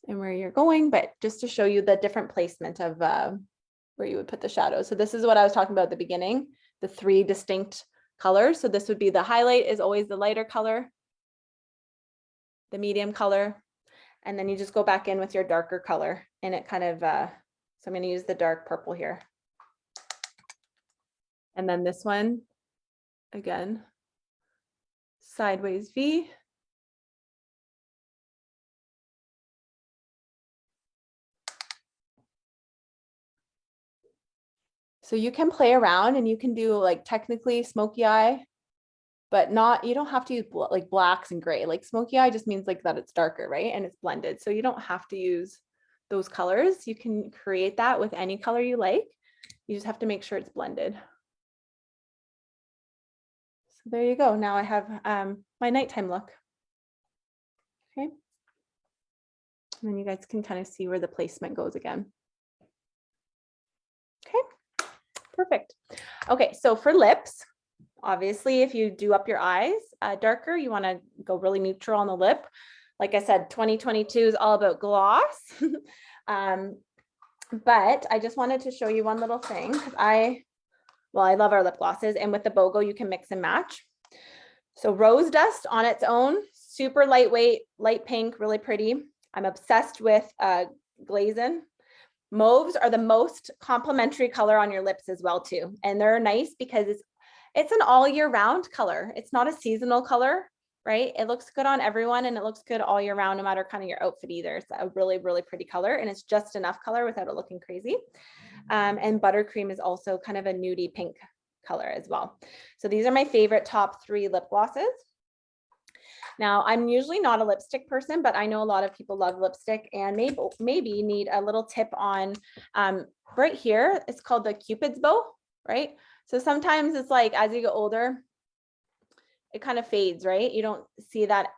and where you're going, but just to show you the different placement of where you would put the shadows. So this is what I was talking about at the beginning, the 3 distinct colors. So this would be the highlight is always the lighter color, the medium color, and then you just go back in with your darker color and it kind of, so I'm going to use the dark purple here. And then this one, again, sideways V. So you can play around and you can do like technically smoky eye, but not, you don't have to use like blacks and gray. Like smoky eye just means like that it's darker, right? And it's blended. So you don't have to use those colors. You can create that with any color you like. You just have to make sure it's blended. So there you go. Now I have my nighttime look. Okay. And then you guys can kind of see where the placement goes again. Okay, perfect. Okay, so for lips, obviously, if you do up your eyes darker, you want to go really neutral on the lip. Like I said, 2022 is all about gloss. But I just wanted to show you one little thing. I love our lip glosses, and with the BOGO, you can mix and match. So Rose Dust on its own, super lightweight, light pink, really pretty. I'm obsessed with glazing. Mauves are the most complementary color on your lips as well too. And they're nice because it's an all year round color. It's not a seasonal color, right? It looks good on everyone and it looks good all year round, no matter kind of your outfit either. It's a really, really pretty color and it's just enough color without it looking crazy. And Buttercream is also kind of a nudie pink color as well. So these are my favorite top 3 lip glosses. Now, I'm usually not a lipstick person, but I know a lot of people love lipstick and maybe need a little tip on right here. It's called the Cupid's bow, right? So sometimes it's like as you get older, it kind of fades, right? You don't see that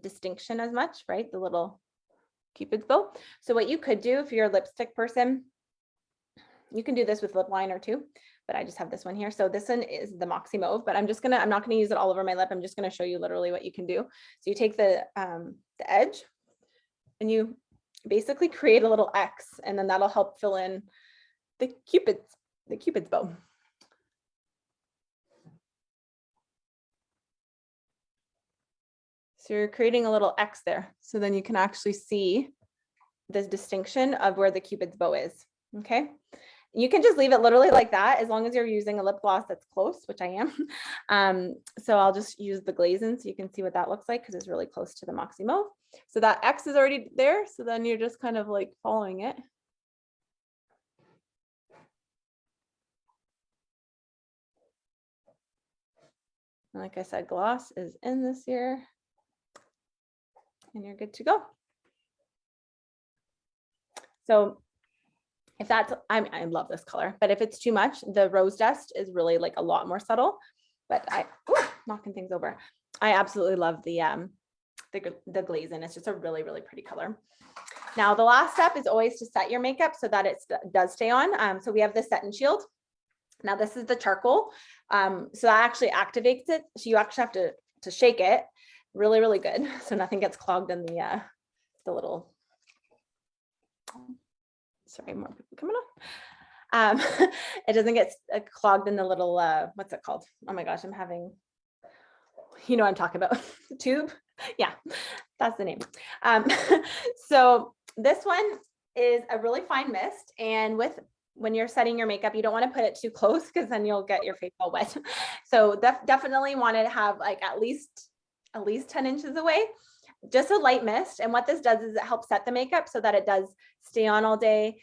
distinction as much, right? The little Cupid's bow. So what you could do if you're a lipstick person, you can do this with lip liner too, but I just have this one here. So this one is the Moxie Mauve, but I'm not gonna use it all over my lip. I'm just gonna show you literally what you can do. So you take the edge and you basically create a little X, and then that'll help fill in the Cupid's bow. So you're creating a little X there. So then you can actually see this distinction of where the Cupid's bow is, okay? You can just leave it literally like that as long as you're using a lip gloss that's close, which I am. So I'll just use the glazing so you can see what that looks like because it's really close to the Moxie Mauve. So that X is already there. So then you're just kind of like following it. And like I said, gloss is in this here. And you're good to go. So if that's, I love this color, but if it's too much, the Rose Dust is really like a lot more subtle, but knocking things over. I absolutely love the glazing. It's just a really, really pretty color. Now, the last step is always to set your makeup so that it does stay on. So we have the Set and Shield. Now this is the charcoal. So that actually activates it. So you actually have to shake it really, really good. So nothing gets clogged in the little, sorry, more people coming on. It doesn't get clogged in the little, what's it called? Oh my gosh, I'm having, you know what I'm talking about, tube. Yeah, that's the name. So this one is a really fine mist, and when you're setting your makeup, you don't want to put it too close because then you'll get your face all wet. So definitely want to have like at least 10 inches away, just a light mist. And what this does is it helps set the makeup so that it does stay on all day.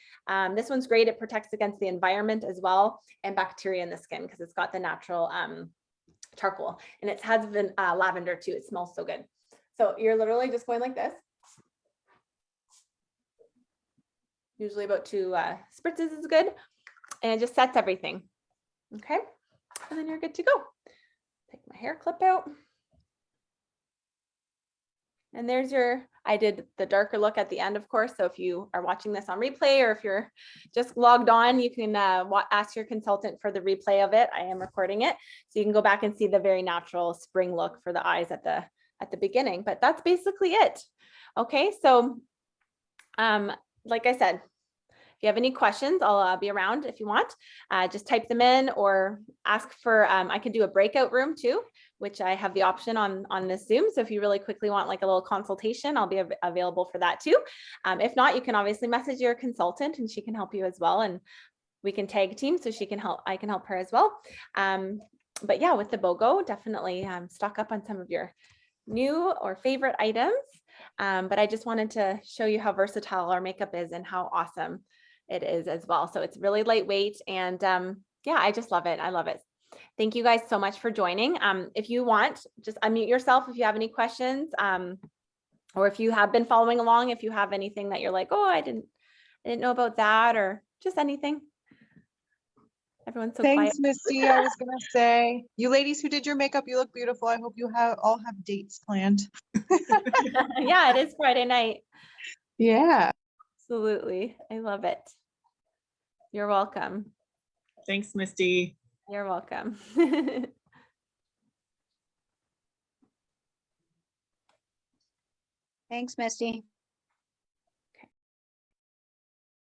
This one's great. It protects against the environment as well and bacteria in the skin because it's got the natural charcoal, and it has been lavender too. It smells so good. So you're literally just going like this. Usually about 2 spritzes is good, and it just sets everything. Okay, and then you're good to go. Take my hair clip out. And there's I did the darker look at the end, of course. So if you are watching this on replay, or if you're just logged on, you can ask your consultant for the replay of it. I am recording it. So you can go back and see the very natural spring look for the eyes at at the beginning, but that's basically it. Okay, so like I said, if you have any questions, I'll be around if you want. Just type them in or ask for, I can do a breakout room too, which I have the option on this Zoom. So if you really quickly want like a little consultation, I'll be available for that too. If not, you can obviously message your consultant and she can help you as well. And we can tag team so she can help, I can help her as well. But yeah, with the BOGO, definitely stock up on some of your new or favorite items. But I just wanted to show you how versatile our makeup is and how awesome it is as well. So it's really lightweight and yeah, I just love it. I love it. Thank you guys so much for joining. If you want, just unmute yourself if you have any questions, or if you have been following along, if you have anything that you're like, oh, I didn't know about that, or just anything. Everyone's so Thanks, quiet. Misty. I was gonna say, you ladies who did your makeup, you look beautiful. I hope you all have dates planned. Yeah, it is Friday night. Yeah. Absolutely. I love it. You're welcome. Thanks, Misty. You're welcome. Thanks, Misty.